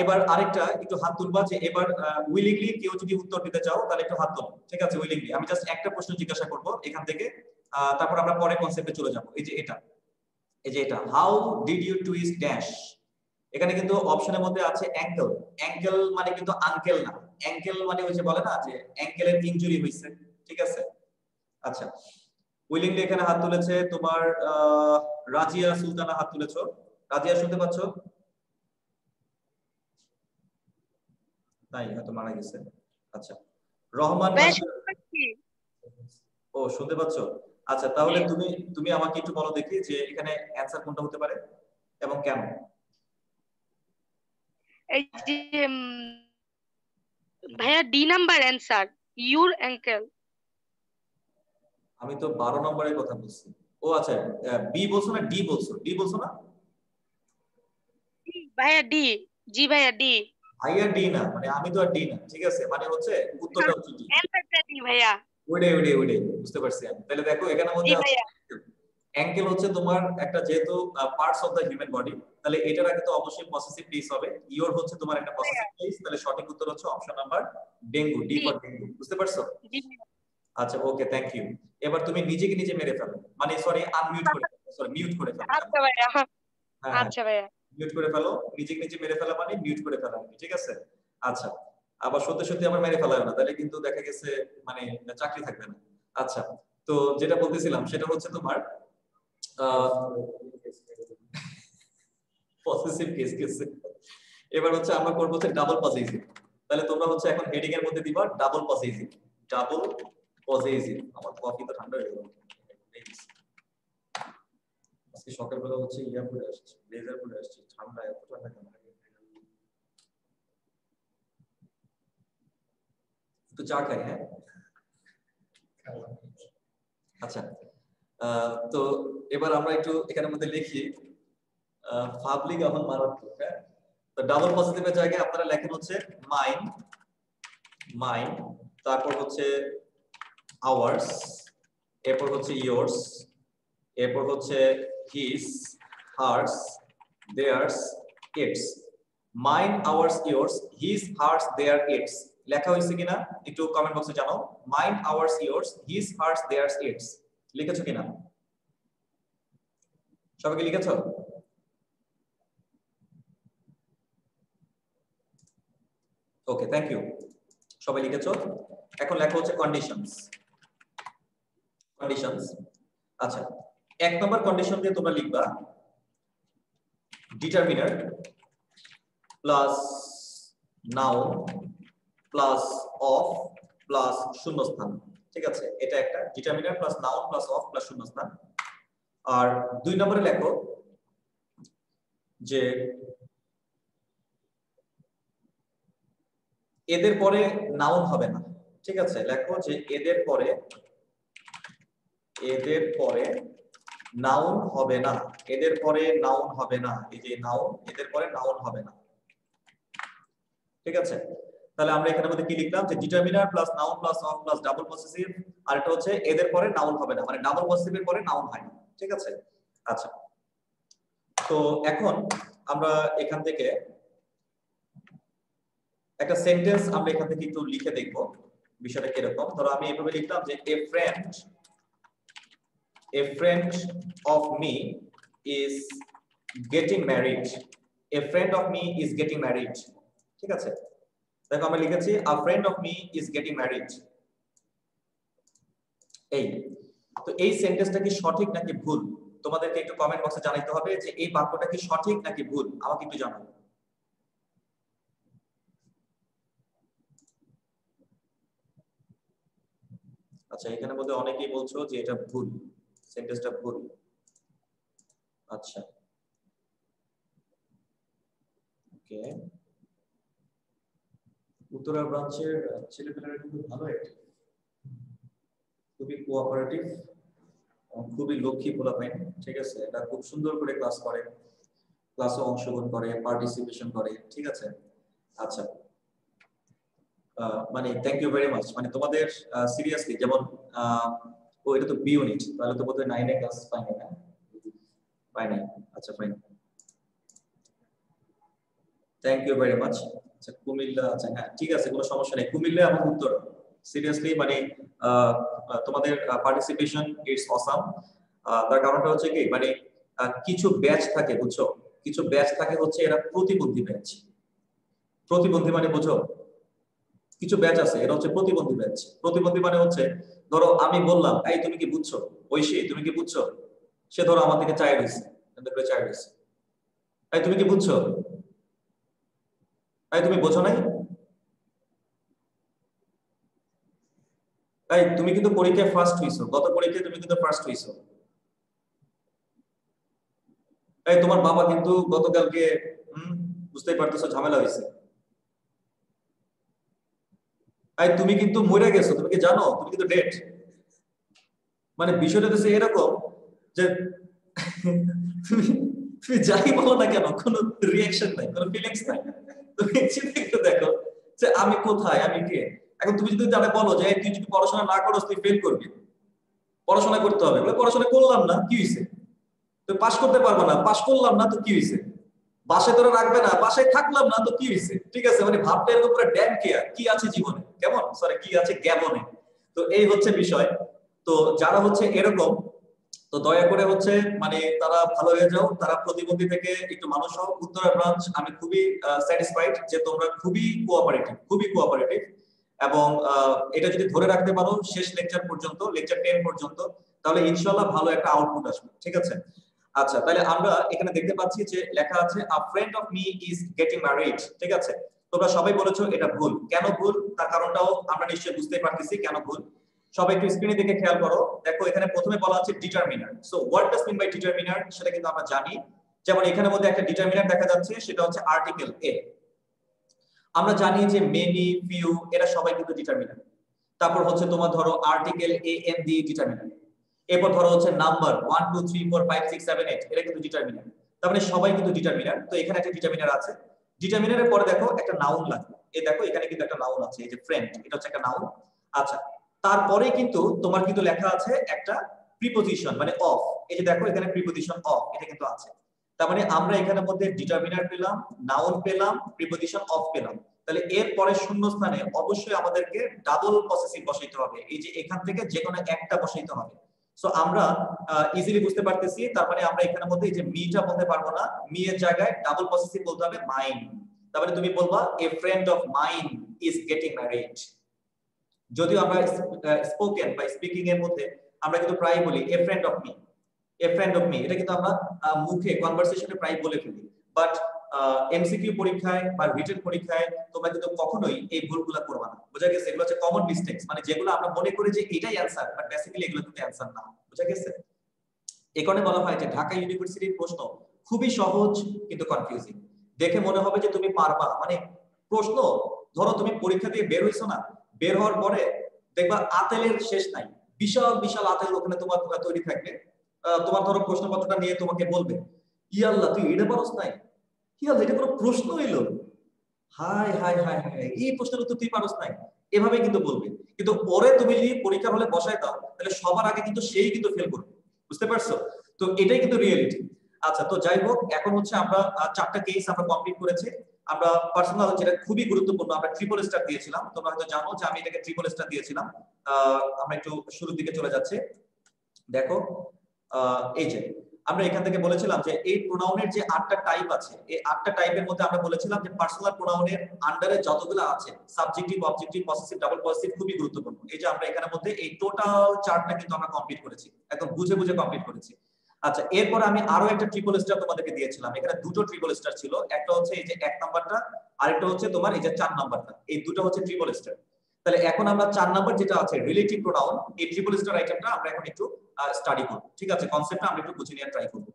এবার আরেকটা একটু হাত তুলবা, যে এবার উইলিংলি কেউ যদি উত্তর দিতে চাও তাহলে একটু হাত তোলো, ঠিক আছে? উইলিংলি আমি জাস্ট একটা প্রশ্ন জিজ্ঞাসা করব এখান থেকে, তারপর আমরা পরে কনসেপ্টে চলে যাব। এই যে এটা, how did you twist dash? এখানে কিন্তু অপশনের মধ্যে আছে অ্যাঙ্কেল। অ্যাঙ্কেল মানে কিন্তু আঙ্কেল না, অ্যাঙ্কেল মানে ওই যে বলে না যে অ্যাঙ্কেলের ইনজুরি হয়েছে, ঠিক আছে। আচ্ছা উইলিংলি এখানে হাত তুলেছে তোমার রাজিয়া সুলতানা, হাত তুলেছো। রাজিয়া শুনতে পাচ্ছ? নাই, হয়তো মারা গেছে। আচ্ছা রহমান, ও শুনতে পাচ্ছ? আচ্ছা তাহলে তুমি আমাকে একটু বলো দেখি যে এখানে অ্যানসার কোনটা হতে পারে এবং কেন? এই যে ভাইয়া D number answer, your ankle. আমি তো 12 নম্বরের কথা বলছি। ও আচ্ছা, বি বলছো না ডি বলছো? ডি বলছো না ভাইয়া ডি। জি ভাইয়া ডি। ভাইয়া? ডি না, মানে আমি তো আর ডি না, ঠিক আছে, মানে হচ্ছে উত্তরটা হচ্ছে ডি। অ্যানসারটা ডি ভাইয়া। ওইটাই বুঝতে পারছি আমি। তাহলে দেখো এখানের মধ্যে অ্যাঙ্কেল হচ্ছে তোমার একটা, যেহেতু parts of the human body, তাহলে এটার আগে তো অবশ্যই পসেসিভ কেস হবে। ইওর হচ্ছে তোমার একটা পসেসিভ কেস, তাহলে সঠিক উত্তর হচ্ছে option number dengue, D for dengue. বুঝতে পারছো? আচ্ছা ওকে, থ্যাংক ইউ। এবার তুমি নিজেকে নিজে মেরে ফেলো, মানে সরি আনমিউট করে ফেলো, সরি মিউট করে ফেলো। আচ্ছা ভাইয়া। হ্যাঁ আচ্ছা ভাইয়া, মিউট করে ফেলো, নিজেকে নিজে মেরে ফেলা মানে মিউট করে ফেলা, ঠিক আছে? আচ্ছা আবার সত্যি সত্যি আমার মেরে ফেলা না, তাহলে কিন্তু দেখা গেছে মানে চাকরি থাকবে না। আচ্ছা তো যেটা বলতেছিলাম সেটা হচ্ছে তোমার পসেসিভ কেস। এবার হচ্ছে আমরা করব হচ্ছে ডাবল পসেসিভ। তাহলে তোমরা হচ্ছে এখন হেডিং এর মধ্যে দিবা ডাবল পসেসিভ। Double possessive. আমার কফি তো ঠান্ডা হয়ে গেল, আজকে সকালবেলা হচ্ছে ইয়া পরে আসছে, ব্লেজার পরে আসছে, ঠান্ডা, এত ঠান্ডা কেন? তো চা খাই, হ্যাঁ। আচ্ছা তো এবার আমরা একটু এখানের মধ্যে লিখি পাবলিক এখন মারাত্মক, হ্যাঁ। তো ডাবল পজিটিভের জায়গায় আপনারা লেখেন হচ্ছে মাইন্ড, তারপর হচ্ছে আওয়ার্স, এরপর হচ্ছে ইয়ার্স, এরপর হচ্ছে his, hers, theirs, its. Mine, ours, yours, his, hers, their, its. লেখা হয়েছে কিনা একটু কমেন্ট বক্সে জানাও। Mine, ours, yours, his, hers, theirs, its লিখেছো কিনা? সবাইকে লিখেছো? ওকে, থ্যাংক ইউ, সবাই লিখেছো। এখন লেখা হচ্ছে কন্ডিশনস। আচ্ছা 1 নম্বর কন্ডিশন দিয়ে তোমরা লিখবা determiner plus noun plus of plus শূন্যস্থান। ঠিক আছে, এটা একটা determiner plus noun plus of plus শূন্যস্থান। আর 2 নম্বরে লেখো যে এদের পরে নাউন হবে না। ঠিক আছে, লেখো যে এদের পরে নাউন হবে না, এদের পরে নাউন হবে না। এই যে নাউন, এদের পরে নাউন হবে না। ঠিক আছে, তাহলে আমরা এখানে মধ্যে কি লিখলাম যে determiner plus noun plus of plus double possessive, আর এটা হচ্ছে এদের পরে নাউন হবে না, মানে ডাবল পসেসিভের পরে নাউন হয় না। ঠিক আছে, আচ্ছা তো এখন আমরা এখান থেকে একটা সেন্টেন্স আমরা এখান থেকে একটু লিখে দেখব বিষয়টা কিরকম। ধরো আমি এভাবে লিখলাম যে a friend of me is getting married. A friend of me is getting married. ঠিক আছে, দেখো আমরা লিখেছি a friend of me is getting married। এই তো এই সেন্টেন্সটা কি সঠিক নাকি ভুল তোমাদেরকে একটু কমেন্ট বক্সে জানাইতে হবে যে এই বাক্যটা কি সঠিক নাকি ভুল, আমাকে একটু জানাও। আচ্ছা, এখানে মধ্যে অনেকেই বলছো যে এটা ভুল, সেন্টেন্সটা ভুল। আচ্ছা ওকে, উত্তরা ব্রাঞ্চের ছেলেপেলেরা কিন্তু ভালো, একটা খুবই কোঅপারেটিভ, খুবই লক্ষ্মী পোলাপাইন। ঠিক আছে, এটা খুব সুন্দর করে ক্লাস করে, ক্লাসে অংশগ্রহণ করে, পার্টিসিপেশন করে। ঠিক আছে, আচ্ছা মানে থ্যাংক ইউ ভেরি মাচ। মানে তোমাদের সিরিয়াসলি যেমন ও এটা তো বি ইউনিট, তাহলে তো বোধহয় 9 এ ক্লাস পাইনি না, পাই নাই। আচ্ছা fine, thank you very much. আচ্ছা কুমিল্লা, আচ্ছা হ্যাঁ ঠিক আছে, কোনো সমস্যা নেই। কুমিল্লা এবং উত্তর সিরিয়াসলি মানে তোমাদের পার্টিসিপেশন ইটস অসাম। তার কারণটা হচ্ছে কি মানে কিছু ব্যাচ থাকে বুঝছো, কিছু ব্যাচ থাকে হচ্ছে এরা প্রতিবন্ধী ব্যাচ। প্রতিবন্ধী মানে বুঝো, কিছু ব্যাচ আছে এটা হচ্ছে প্রতিবন্ধী ব্যাচ। প্রতিবন্ধী মানে হচ্ছে ধরো আমি বললাম এই তুমি কি বুঝছো, ঐশী তুমি কি বুঝছো, সে ধরো আমার দিকে চাই রয়েছে, এই তুমি কি বুঝছো, এই তুমি বোঝো নাই, এই তুমি কিন্তু পরীক্ষায় ফার্স্ট হইছো, গত পরীক্ষায় তুমি কিন্তু ফার্স্ট হইছো, এই তোমার বাবা কিন্তু গতকালকে বুঝতেই পারতেছো ঝামেলা হয়েছে, এই তুমি কিন্তু মরে গেছো, তুমি কি জানো তুমি কিন্তু ডেড। মানে বিষয়টা হচ্ছে এরকম যে তুমি যাই বলো না কেন কোনো রিঅ্যাকশন নাই, কোনো ফিলিংস নাই। তুমি একটু দেখো যে আমি কোথায়, আমি কে। এখন তুমি যদি তাহলে বলো যে তুই যদি পড়াশোনা না করস তুই ফেল করবি, পড়াশোনা করতে হবে, বলে পড়াশোনা করলাম না কি হয়েছে, তুই পাস করতে পারবো না, পাস করলাম না তো কি হয়েছে, বাসায় তোরা রাখবে না, বাসায় থাকলাম না তো কি হয়েছে। ঠিক আছে, মানে ভাবটা এরকম পুরো ড্যাম কেয়ার কি আছে জীবনে, কেমন সরি কি আছে জ্ঞাপনে। তো এই হচ্ছে বিষয়। তো যারা হচ্ছে এরকম তো দয়া করে হচ্ছে মানে তারা ভালো হয়ে যাও, তারা প্রতিবন্ধী থেকে একটু মানুষ হও। উত্তরা ব্রাঞ্চ আমি খুবই স্যাটিসফাইড যে তোমরা খুবই কোঅপারেটিভ এবং এটা যদি ধরে রাখতে পারো শেষ লেকচার পর্যন্ত, লেকচার 10 পর্যন্ত, তাহলে ইনশাআল্লাহ ভালো একটা আউটপুট আসবে। ঠিক আছে, আচ্ছা তাহলে আমরা এখানে দেখতে পাচ্ছি যে লেখা আছে আ friend of me is getting married. ঠিক আছে, তোমরা সবাই বলেছো এটা ভুল। কেন ভুল তার কারণটাও আমরা নিশ্চয়ই বুঝতেই পারতেছি কেন ভুল। সবাই একটু স্ক্রিনে দিকে খেয়াল করো, দেখো এখানে প্রথমে বলা আছে determiner. So what does mean by determiner সেটা কিন্তু আমরা জানি। যেমন এখানে মধ্যে একটা ডিটারমিনার দেখা যাচ্ছে, সেটা হচ্ছে আর্টিকেল এ। আমরা জানি যে মেনি, ফিউ এরা সবাই কিন্তু ডিটারমিনার। তারপর হচ্ছে তোমার ধরো article A N D determiner. এরপর ধরো হচ্ছে নাম্বার 1 2 3 4 5 6 7 8 এরা কিন্তু ডিটারমিনার। তার মানে সবাই কিন্তু ডিটারমিনার। তো এখানে একটা ডিটারমিনার আছে। ডিটারমিনারের পরে দেখো একটা নাউন লাগবে, এই দেখো এখানে কিন্তু একটা নাউন আছে, এই যে ফ্রেন্ড, এটা হচ্ছে একটা নাউন। আচ্ছা তারপরে কিন্তু তোমার কিন্তু লেখা আছে একটা প্রিপজিশন মানে অফ। এই যে দেখো এখানে প্রিপজিশন অফ এটা কিন্তু আছে। তার মানে আমরা এখানের মধ্যে ডিটারমিনার পেলাম, নাউন পেলাম, প্রিপজিশন অফ পেলাম। তাহলে এর পরে শূন্য স্থানে অবশ্যই আমাদেরকে ডাবল পসেসিভ বসাইতে হবে। এই যে এখান থেকে যে কোনো একটা বসাইতে হবে। সো আমরা ইজিলি বুঝতে পারতেছি, তার মানে আমরা এখানের মধ্যে এই যে মিটা বলতে পারবো না, মি এর জায়গায় ডাবল পসেসিভ বলতে হবে মাইন। তার মানে তুমি বলবা a friend of mine is getting married. যদিও আমরা স্পোকেন বা স্পিকিং এর মধ্যে আমরা কিন্তু প্রায় বলি a friend of me, a friend of me, এটা কিন্তু আমরা মুখে কনভারসেশনে প্রায় বলে ফেলি। বাট এমসিকিউ পরীক্ষায় বা রিটেন পরীক্ষায় তোমরা কিন্তু কখনোই এই ভুলগুলো করবে না। বোঝা গেছে? এগুলো হচ্ছে কমন মিস্টেকস, মানে যেগুলো আমরা মনে করি যে এটাই অ্যানসার, বাট বেসিক্যালি এগুলো কিন্তু অ্যানসার না। বোঝা গেছে? এই কারণে বলা হয় যে ঢাকা ইউনিভার্সিটির প্রশ্ন খুবই সহজ কিন্তু কনফিউজিং। দেখে মনে হবে যে তুমি পারবা, মানে প্রশ্ন ধরো তুমি পরীক্ষা দিয়ে বের হইছো না, বের হওয়ার পরে দেখবা আতেলের শেষ নাই, বিশাল বিশাল আতেল ওখানে তোমার তৈরি থাকবে। তোমার ধরো প্রশ্নপত্রটা নিয়ে তোমাকে বলবে, ইয়াল্লাহ তুই এটা পারস নাই, ইয়াল্লাহ এটা কোনো প্রশ্ন হইলো, হাই হাই হাই হাই এই প্রশ্নের উত্তর তুই পারস নাই, এভাবে কিন্তু বলবে। কিন্তু পরে তুমি যদি পরীক্ষার হলে বসায় দাও তাহলে সবার আগে কিন্তু সেই কিন্তু ফেল করবে। বুঝতে পারছো? তো এটাই কিন্তু রিয়েলিটি। আচ্ছা, তো যাই হোক, এখন হচ্ছে আমরা 4টা কেস আমরা কমপ্লিট করেছি। আমরা পার্সোনাল যেটা খুবই গুরুত্বপূর্ণ, আমরা ট্রিপল স্টার দিয়েছিলাম। তোমরা হয়তো জানো যে আমি এটাকে ট্রিপল স্টার দিয়েছিলাম। আমরা একটু শুরুর দিকে চলে যাচ্ছে। দেখো, এই যে আমরা এখান থেকে বলেছিলাম যে এই প্রোনাউনের যে 8টা টাইপ আছে, এই 8টা টাইপের মধ্যে আমরা বলেছিলাম যে পার্সোনাল প্রোনাউনের আন্ডারে যতগুলো আছে, subjective, objective, possessive, double possessive, খুবই গুরুত্বপূর্ণ। এই যে আমরা এখানের মধ্যে এই টোটাল চার্টটা কিন্তু আমরা কমপ্লিট করেছি, একদম বুঝে বুঝে কমপ্লিট করেছি। আচ্ছা, এরপর আমি আরো একটা ট্রিপল স্টার তোমাদেরকে দিয়েছিলাম। এখানে দুটো ট্রিপল স্টার ছিল, একটা হচ্ছে এই যে 1 নাম্বারটা, আরেকটা হচ্ছে তোমার এই যে 4 নাম্বারটা, এই দুটো হচ্ছে ট্রিপল স্টার। তাহলে এখন আমরা 4 নাম্বার যেটা আছে রিলেটিভ প্রোনাউন, এই ট্রিপল স্টার আইটেমটা আমরা এখন একটু স্টাডি করব। ঠিক আছে, কনসেপ্টটা আমরা একটু বুঝে নেওয়ার ট্রাই করব।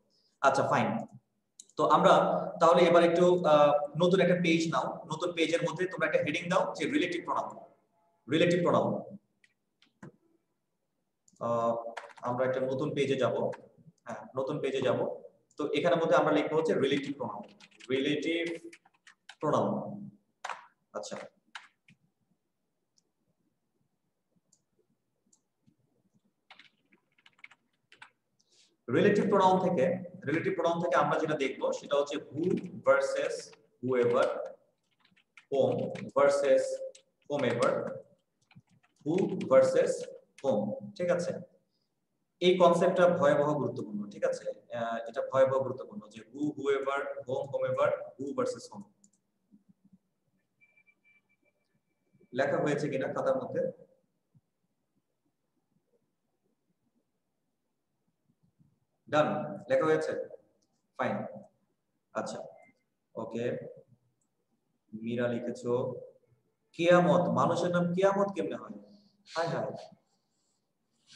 আচ্ছা ফাইন, তো আমরা তাহলে এবার একটু নতুন একটা পেজ নাও, নতুন পেজের মধ্যে তোমরা একটা হেডিং দাও যে রিলেটিভ প্রোনাউন। রিলেটিভ প্রোনাউন, আমরা একটা নতুন পেজে যাব। হ্যাঁ, নতুন পেজে যাব। তো এখানের মধ্যে আমরা লিখবো হচ্ছে রিলেটিভ প্রোনাউন। Relative pronoun. আচ্ছা, রিলেটিভ প্রোনাউন থেকে আমরা যেটা দেখবো সেটা হচ্ছে হু ভার্সেস হুএভার, হোম ভার্সেস হোমএভার, হু ভার্সেস হোম। ঠিক আছে, এই কনসেপ্টটা ভয়াবহ গুরুত্বপূর্ণ। ঠিক আছে, এটা ভয়াবহ গুরুত্বপূর্ণ যে হু, হুএভার, হোম, হোমএভার, হু ভার্সেস হোম। লেখা হয়েছে কিনা খাতার মধ্যে? ডান, লেখা হয়েছে, ফাইন। আচ্ছা, ওকে, মীরা লিখেছো কিয়ামত, মানুষের নাম কিয়ামত কেমনে হয়? হাই হাই,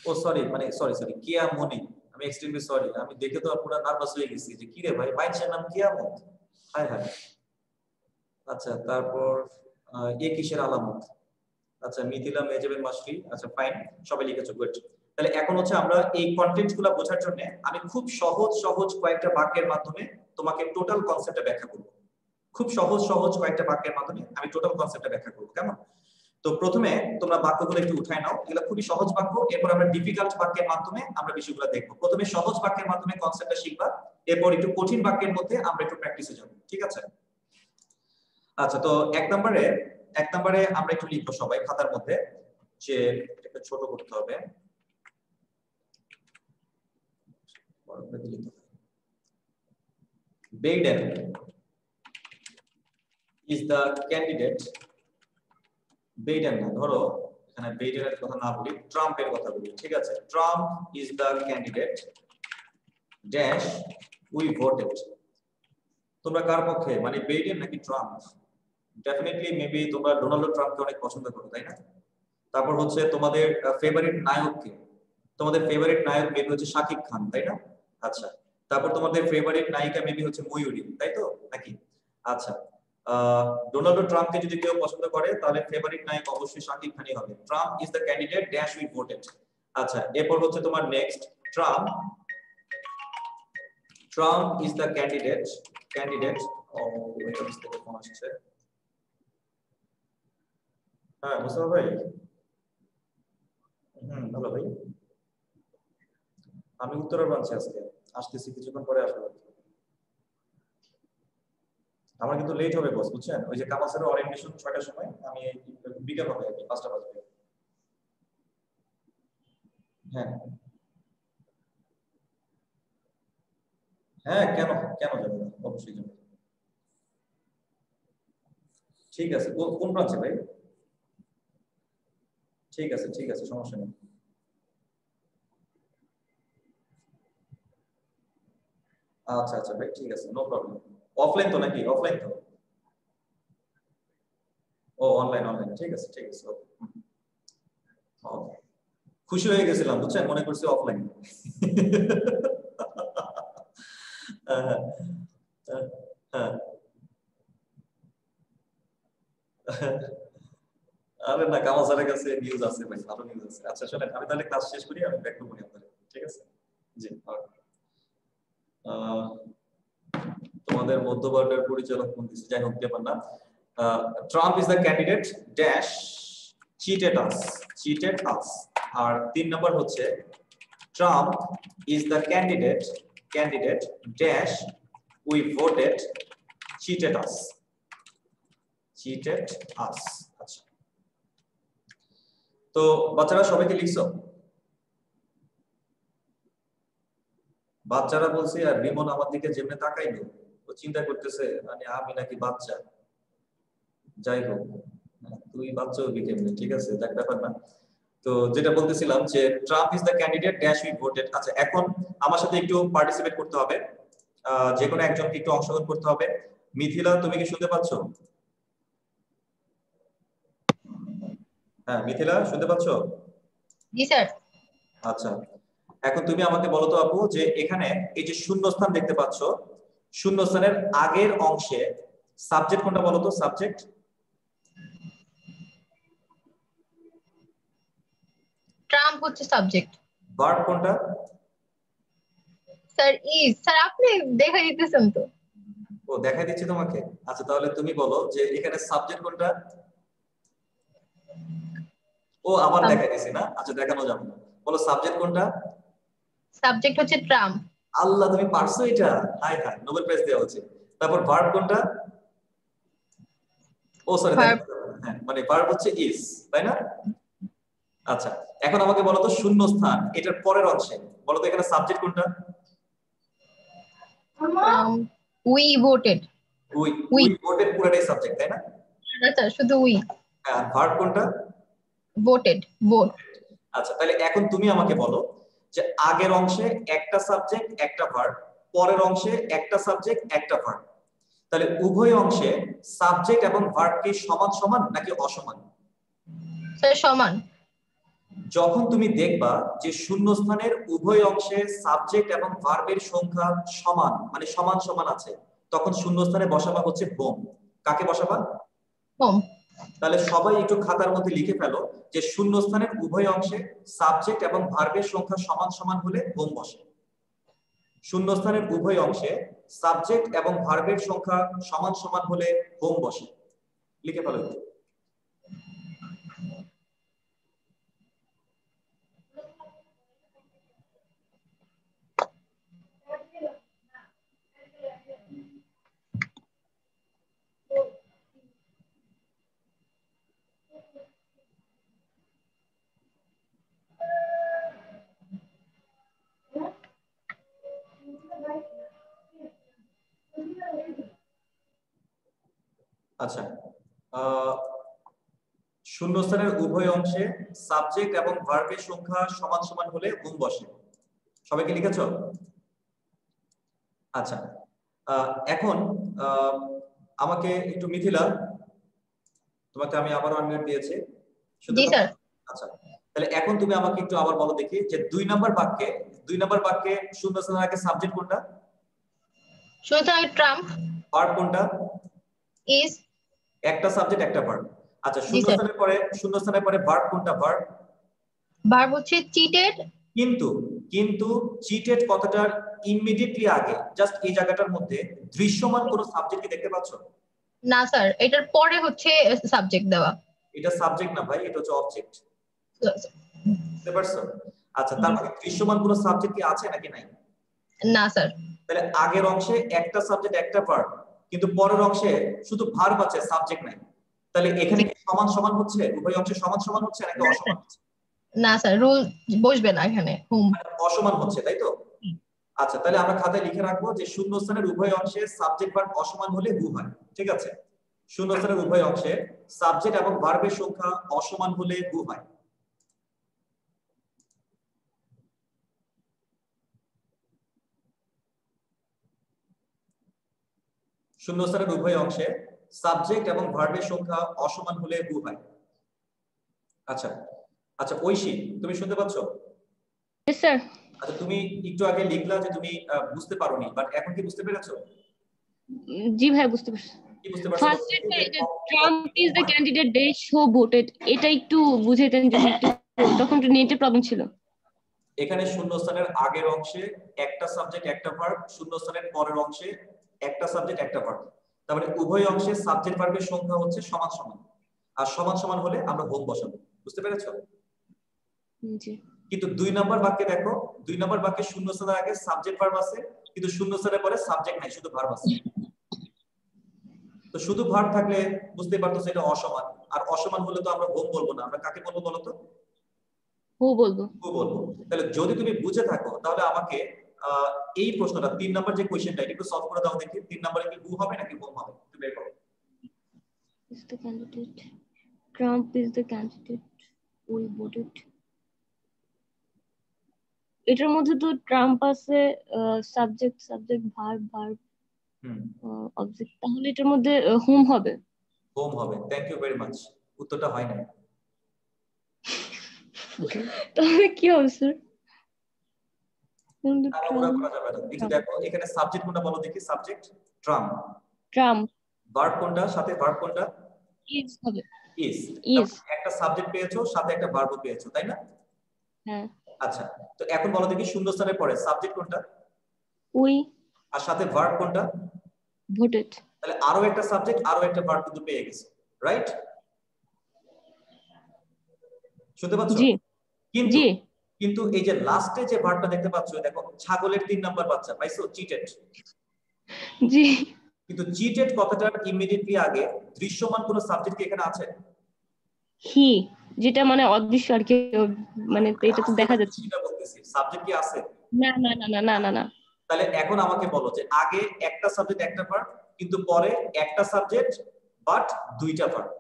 ও সরি, মানে সরি কিয়ামনি, আমি এক্সট্রিমলি সরি, আমি দেখে তো পুরো নার্ভাস হয়ে গেছি যে কি রে ভাই, মানুষের নাম কিয়ামত, হাই হাই। আচ্ছা, তারপর এ কিসের আলামত? আচ্ছা, মিথিলা মেজেবেন মাসরি, আচ্ছা ফাইন, সবাই লিখেছো, গুড। তাহলে এখন হচ্ছে আমরা এই কন্টেন্টগুলো বোঝার জন্য আমি খুব সহজ সহজ কয়েকটা বাক্যের মাধ্যমে তোমাকে টোটাল কনসেপ্টটা ব্যাখ্যা করব। খুব সহজ সহজ কয়েকটা বাক্যের মাধ্যমে আমি টোটাল কনসেপ্টটা ব্যাখ্যা করব, কেমন? তো প্রথমে তোমরা বাক্যগুলো একটু উঠায় নাও, এগুলো খুবই সহজ বাক্য। এরপর আমরা ডিফিকাল্ট বাক্যের মাধ্যমে আমরা বিষয়গুলো দেখবো। প্রথমে সহজ বাক্যের মাধ্যমে কনসেপ্টটা শিখবা, এরপর একটু কঠিন বাক্যের মধ্যে আমরা একটু প্র্যাকটিসে যাব। ঠিক আছে? আচ্ছা, তো এক নম্বরে আমরা একটু লিখবো সবাই খাতার মধ্যে, যে এটা ছোট করতে হবে। Biden is the candidate, বেইডেন না, ধরো এখানে বেইডেনের কথা না বলি, ট্রাম্পের কথা বলি। ঠিক আছে, Trump is the candidate dash we voted. তোমরা কার পক্ষে, মানে বেইডেন নাকি ট্রাম্প? ডেফিনেটলি মেবি তোমরা ডোনাল্ড ট্রাম্পকে অনেক পছন্দ করো, তাই না? তারপর হচ্ছে তোমাদের ফেভারিট নায়ক কে? তোমাদের ফেভারিট নায়ক মেবি হচ্ছে শাকিব খান, তাই না? আচ্ছা, তারপর তোমাদের ফেভারিট নায়িকা মেবি হচ্ছে ময়ূরী, তাই তো নাকি? আচ্ছা, ডোনাল্ড ট্রাম্পকে যদি কেউ পছন্দ করে তাহলে ফেভারিট নায়ক অবশ্যই শাকিব খানই হবে। Trump is the candidate dash we voted. আচ্ছা, এরপর হচ্ছে তোমার next, Trump is the candidate ও এটা বুঝতে ফোন আসছে। হ্যাঁ মুস্তাফা ভাই, ভালো ভাই, আমি উত্তরা ব্রাঞ্চে আজকে আসতেছি, কিছুক্ষণ পরে আসবো। আমার কিন্তু লেট হবে বস, বুঝছেন? ওই যে কামাসের ওরিয়েন্টেশন 6টার সময়, আমি বিকেল হবে আর কি, 5টা বাজবে। হ্যাঁ হ্যাঁ, কেন কেন যাবে না, অবশ্যই যাবে। ঠিক আছে, কোন ব্রাঞ্চে ভাই? ঠিক আছে, সমস্যা নেই। আচ্ছা আচ্ছা ভাই, ঠিক আছে, নো প্রবলেম। অফলাইন তো নাকি? অফলাইন তো? ও অনলাইন, অনলাইন, ঠিক আছে ঠিক আছে। ওকে, খুশি হয়ে গেছিলাম বুঝছেন, মনে করছি অফলাইন। হ্যাঁ, আরে না, কামাল স্যারের কাছে নিউজ আছে ভাই, ভালো নিউজ আছে। আচ্ছা শোনেন, আমি তাহলে ক্লাস শেষ করি, আমি ব্যাক করবো আপনাদের, ঠিক আছে? জি, তোমাদের মধ্যবর্গের পরিচালক কোন দিছে, যাই হোক ব্যাপার না। Trump is the candidate dash cheated us. আর 3 নম্বর হচ্ছে Trump is the candidate dash we voted cheated us. আচ্ছা, তো বাচ্চারা সবাইকে লিখছো? বাচ্চারা বলছে, আর রিমন আমার দিকে যেমনি তাকাইলো, ও চিন্তা করতেছে মানে আমি নাকি বাচ্চা। যাই হোক, তুই বাচ্চা হবি কেমনে, ঠিক আছে, দেখ ব্যাপার না। তো যেটা বলতেছিলাম যে Trump is the candidate dash we voted. আচ্ছা, এখন আমার সাথে একটু পার্টিসিপেট করতে হবে, যে কোনো একজনকে একটু অংশগ্রহণ করতে হবে। মিথিলা, তুমি কি শুনতে পাচ্ছ? হ্যাঁ মিথিলা, শুনতে পাচ্ছ? জি স্যার। আচ্ছা, এখন তুমি আমাকে বলো তো আপু, যে এখানে এই যে শূন্যস্থান দেখতে পাচ্ছ, শূন্যস্থানের আগের অংশে সাবজেক্ট কোনটা বলো তো? সাবজেক্ট ট্রাম্প হচ্ছে সাবজেক্ট। ভার্ব কোনটা? Sir is. স্যার আপনি দেখা দিতেছেন তো। ও দেখাই দিচ্ছি তোমাকে। আচ্ছা তাহলে তুমি বলো যে এখানে সাবজেক্ট কোনটা? ও আবার দেখাই দিছি না? আচ্ছা দেখানো যাবে না, বলো সাবজেক্ট কোনটা? সাবজেক্ট হচ্ছে ট্রাম্প। আল্লাহ, তুমি পারছো এটা, হাই হাই, নোবেল প্রাইজ দেওয়া হচ্ছে। তারপর ভার্ব কোনটা? ও সরি, হ্যাঁ মানে ভার্ব হচ্ছে ইজ, তাই না? আচ্ছা, এখন আমাকে বলো তো শূন্যস্থান এটার পরের অংশে বলো তো এখানে সাবজেক্ট কোনটা? We voted. উই ভোটেড পুরোটাই সাবজেক্ট, তাই না? স্যার শুধু উই। আর ভার্ব কোনটা? Voted, vote. আচ্ছা, তাহলে এখন তুমি আমাকে বলো যে আগের অংশে একটা সাবজেক্ট একটা ভার্ব, পরের অংশে একটা সাবজেক্ট একটা ভার্ব, তাহলে উভয় অংশে সাবজেক্ট এবং ভার্ব কি সমান সমান নাকি অসমান? স্যার সমান। যখন তুমি দেখবা যে শূন্যস্থানের উভয় অংশে সাবজেক্ট এবং ভার্বের সংখ্যা সমান, মানে সমান সমান আছে, তখন শূন্যস্থানে বসাবা হচ্ছে বোম। কাকে বসাবা? হোম। তাহলে সবাই একটু খাতার মধ্যে লিখে ফেলো যে শূন্যস্থানের উভয় অংশে সাবজেক্ট এবং ভার্বের সংখ্যা সমান সমান হলে বোম বসে। শূন্যস্থানের উভয় অংশে সাবজেক্ট এবং ভার্বের সংখ্যা সমান সমান হলে বোম বসে। লিখে ফেলো। আচ্ছা, শূন্যস্থানের উভয় অংশে সাবজেক্ট এবং ভার্বের সংখ্যা সমান সমান হলে বোম বসে। সবাইকে লিখেছো? আচ্ছা, এখন আমাকে একটু মিথিলা, তোমাকে আমি আবারও আনমিউট দিয়েছি। জি স্যার। আচ্ছা, তাহলে এখন তুমি আমাকে একটু আবার বলো দেখি যে 2 নম্বর বাক্যে শূন্যস্থানের আগে সাবজেক্ট কোনটা? শূন্যস্থানে ট্রাম্প। ভার্ব কোনটা? ইজ। একটা সাবজেক্ট একটা ভার্ব। আচ্ছা, জি স্যার। শূন্যস্থানের পরে ভার্ব কোনটা? ভার্ব হচ্ছে চিটেড। কিন্তু চিটেড কথাটার ইমিডিয়েটলি আগে জাস্ট এই জায়গাটার মধ্যে দৃশ্যমান কোন সাবজেক্ট কি দেখতে পাচ্ছ? না স্যার, এটার পরে হচ্ছে সাবজেক্ট দেওয়া। এটা সাবজেক্ট না ভাই, এটা হচ্ছে অবজেক্ট। বুঝতে পারছো? আচ্ছা, তার মানে দৃশ্যমান কোন সাবজেক্ট কি আছে নাকি নাই? না স্যার। তাহলে আগের অংশে একটা সাবজেক্ট একটা ভার্ব, কিন্তু পরের অংশে শুধু ভার্ব আছে, সাবজেক্ট নাই। তাহলে এখানে কি সমান সমান হচ্ছে? উভয় অংশে সমান সমান হচ্ছে নাকি অসমান হচ্ছে? না স্যার, রুল বসবে না এখানে, হোম। অসমান হচ্ছে, তাই তো? আচ্ছা, তাহলে আমরা খাতায় লিখে রাখবো যে শূন্যস্থানের উভয় অংশে সাবজেক্ট ভার্ব অসমান হলে হু হয়। ঠিক আছে, শূন্যস্থানের উভয় অংশে সাবজেক্ট এবং ভার্বের সংখ্যা অসমান হলে হু হয়। শূন্যস্থানের উভয় অংশে সাবজেক্ট এবং ভার্বের সংখ্যা অসমান হলে হু হয়। আচ্ছা আচ্ছা, ঐশী তুমি শুনতে পাচ্ছ? Yes, sir. আচ্ছা, তুমি একটু আগে লিখলা যে তুমি বুঝতে পারোনি, বাট এখন কি বুঝতে পেরেছো? জি ভাই, বুঝতে পারছি। কি বুঝতে পারছো? First statement Trump is the candidate they show voted, এটা একটু বুঝাইতেন যদি একটু, তখন একটু নেটের প্রবলেম ছিল। এখানে শূন্যস্থানের আগের অংশে একটা সাবজেক্ট একটা ভার্ব, শূন্যস্থানের পরের অংশে একটা সাবজেক্ট একটা ভার্ব, তার মানে উভয় অংশে সাবজেক্ট ভার্বের সংখ্যা হচ্ছে সমান সমান, আর সমান সমান হলে আমরা হোম বসাবো। বুঝতে পেরেছো? জি। কিন্তু 2 নম্বর বাক্যে দেখো, 2 নম্বর বাক্যে শূন্যস্থানের আগে সাবজেক্ট ভার্ব আছে, কিন্তু শূন্যস্থানের পরে সাবজেক্ট নাই, শুধু ভার্ব আছে। তো শুধু ভার্ব থাকলে বুঝতে পারতো এটা অসমান, আর অসমান হলে তো আমরা হোম বলবো না, আমরা কাকে বলবো বলো তো? হু বলবো। হু বলবো। তাহলে যদি তুমি বুঝে থাকো তাহলে আমাকে এই প্রশ্নটা 3 নাম্বার যে কোশ্চেনটা এটা একটু সলভ করে দাও দেখি। 3 নম্বরে কি হু হবে নাকি হোম হবে, একটু বের করো। Is the candidate Trump is the candidate we voted? এটার মধ্যে তো ট্রাম্প আছে, সাবজেক্ট ভার্ব অবজেক্ট, তাহলে এটার মধ্যে হোম হবে। হোম হবে। Thank you very much. উত্তরটা হয় না। তাহলে কি হবে স্যার? তাড়াহুড়া করা যাবে না। একটু দেখো এখানে সাবজেক্ট কোনটা বলো দেখি। Subject Trump. ভার্ব কোনটা, সাথে ভার্ব কোনটা? ইজ হবে। ইজ। ইজ। একটা সাবজেক্ট পেয়েছো, সাথে একটা ভার্ব পেয়েছো, তাই না? হ্যাঁ। আচ্ছা, তো এখন বলো দেখি শূন্যস্থানের পরে সাবজেক্ট কোনটা? উই। আর সাথে ভার্ব কোনটা? ভোটেড। তাহলে আরো একটা সাবজেক্ট আরো একটা ভার্ব কিন্তু পেয়ে গেছে, রাইট? শুনতে পাচ্ছো? জি। কিন্তু জি। কিন্তু এই যে লাস্টে যে ভার্বটা দেখতে পাচ্ছো, দেখো ছাগলের 3 নাম্বার বাচ্চা পাইছো, চিটেড। জি। কিন্তু চিটেড কথাটার ইমিডিয়েটলি আগে দৃশ্যমান কোন সাবজেক্ট কি এখানে আছে? হি, যেটা মানে অদৃশ্য আর কি, মানে এটা তো দেখা যাচ্ছে। সেটা বলতেছি, সাবজেক্ট কি আছে? না না না না না না। তাহলে এখন আমাকে বলো যে আগে একটা সাবজেক্ট একটা ভার্ব, কিন্তু পরে একটা সাবজেক্ট বাট দুইটা ভার্ব,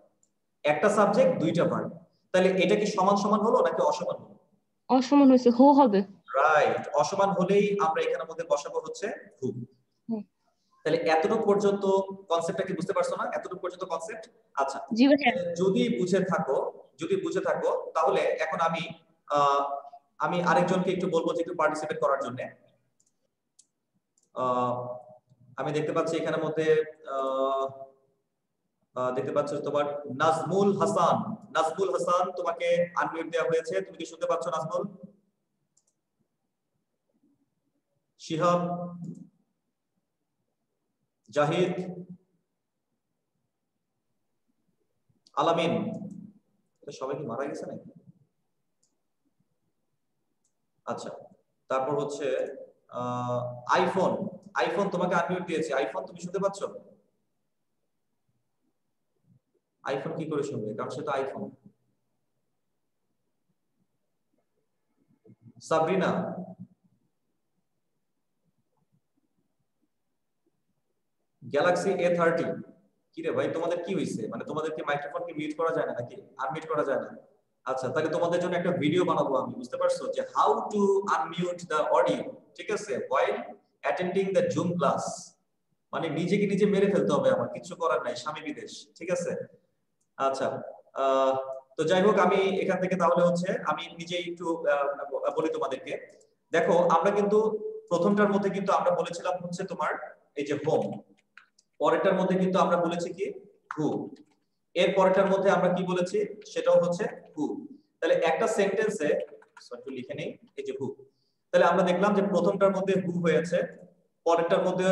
একটা সাবজেক্ট দুইটা ভার্ব, তাহলে এটা কি সমান সমান হলো নাকি অসমান হলো? অসমান হয়েছে, হো হবে। রাইট, অসমান হলেই আমরা এখানের মধ্যে বসাবো হচ্ছে হু। তাহলে এতটুকু পর্যন্ত কনসেপ্টটা কি বুঝতে পারছো না? এতটুকু পর্যন্ত কনসেপ্ট? আচ্ছা, যদি বুঝে থাকো তাহলে এখন আমি আরেকজনকে একটু বলবো যে একটু পার্টিসিপেট করার জন্য। আমি দেখতে পাচ্ছি এখানের মধ্যে দেখতে পাচ্ছ তোমার নাজমুল হাসান, তোমাকে আনমিউট দেওয়া হয়েছে। তুমি কি শুনতে পাচ্ছ নাজমুল? শিহাব, জাহিদ, আলামিন, সবাই কি মারা গেছে নাকি? আচ্ছা, তারপর হচ্ছে আইফোন তোমাকে আনমিউট দিয়েছে। আইফোন তুমি শুনতে পাচ্ছ? আইফোন কি করে শুনবে, কারণ সে তো আইফোন। সাবরিনা, গ্যালাক্সি A30, কি রে ভাই তোমাদের কি হইছে? মানে তোমাদের কি মাইক্রোফোন কি মিউট করা যায় না নাকি আনমিউট করা যায় না? আচ্ছা, তাহলে তোমাদের জন্য একটা ভিডিও বানাবো আমি, বুঝতে পারছো, যে how to unmute the audio, ঠিক আছে, while attending the Zoom class। মানে নিজেকে নিজে মেরে ফেলতে হবে, আমার কিছু করার নাই, স্বামী বিদেশ, ঠিক আছে। আচ্ছা, তো যাই হোক, আমি এখান থেকে তাহলে হচ্ছে আমি নিজেই একটু বলি তোমাদেরকে। দেখো আমরা কিন্তু প্রথমটার মধ্যে কিন্তু আমরা বলেছিলাম হচ্ছে তোমার এই যে হোম, পরেরটার মধ্যে কিন্তু আমরা বলেছি কি হু, এর পরেরটার মধ্যে আমরা কি বলেছি সেটাও হচ্ছে হু। তাহলে একটা সেন্টেন্সে একটু লিখে নেই, এই যে হু, তাহলে আমরা দেখলাম যে প্রথমটার মধ্যে হু হয়েছে, পরেরটার মধ্যে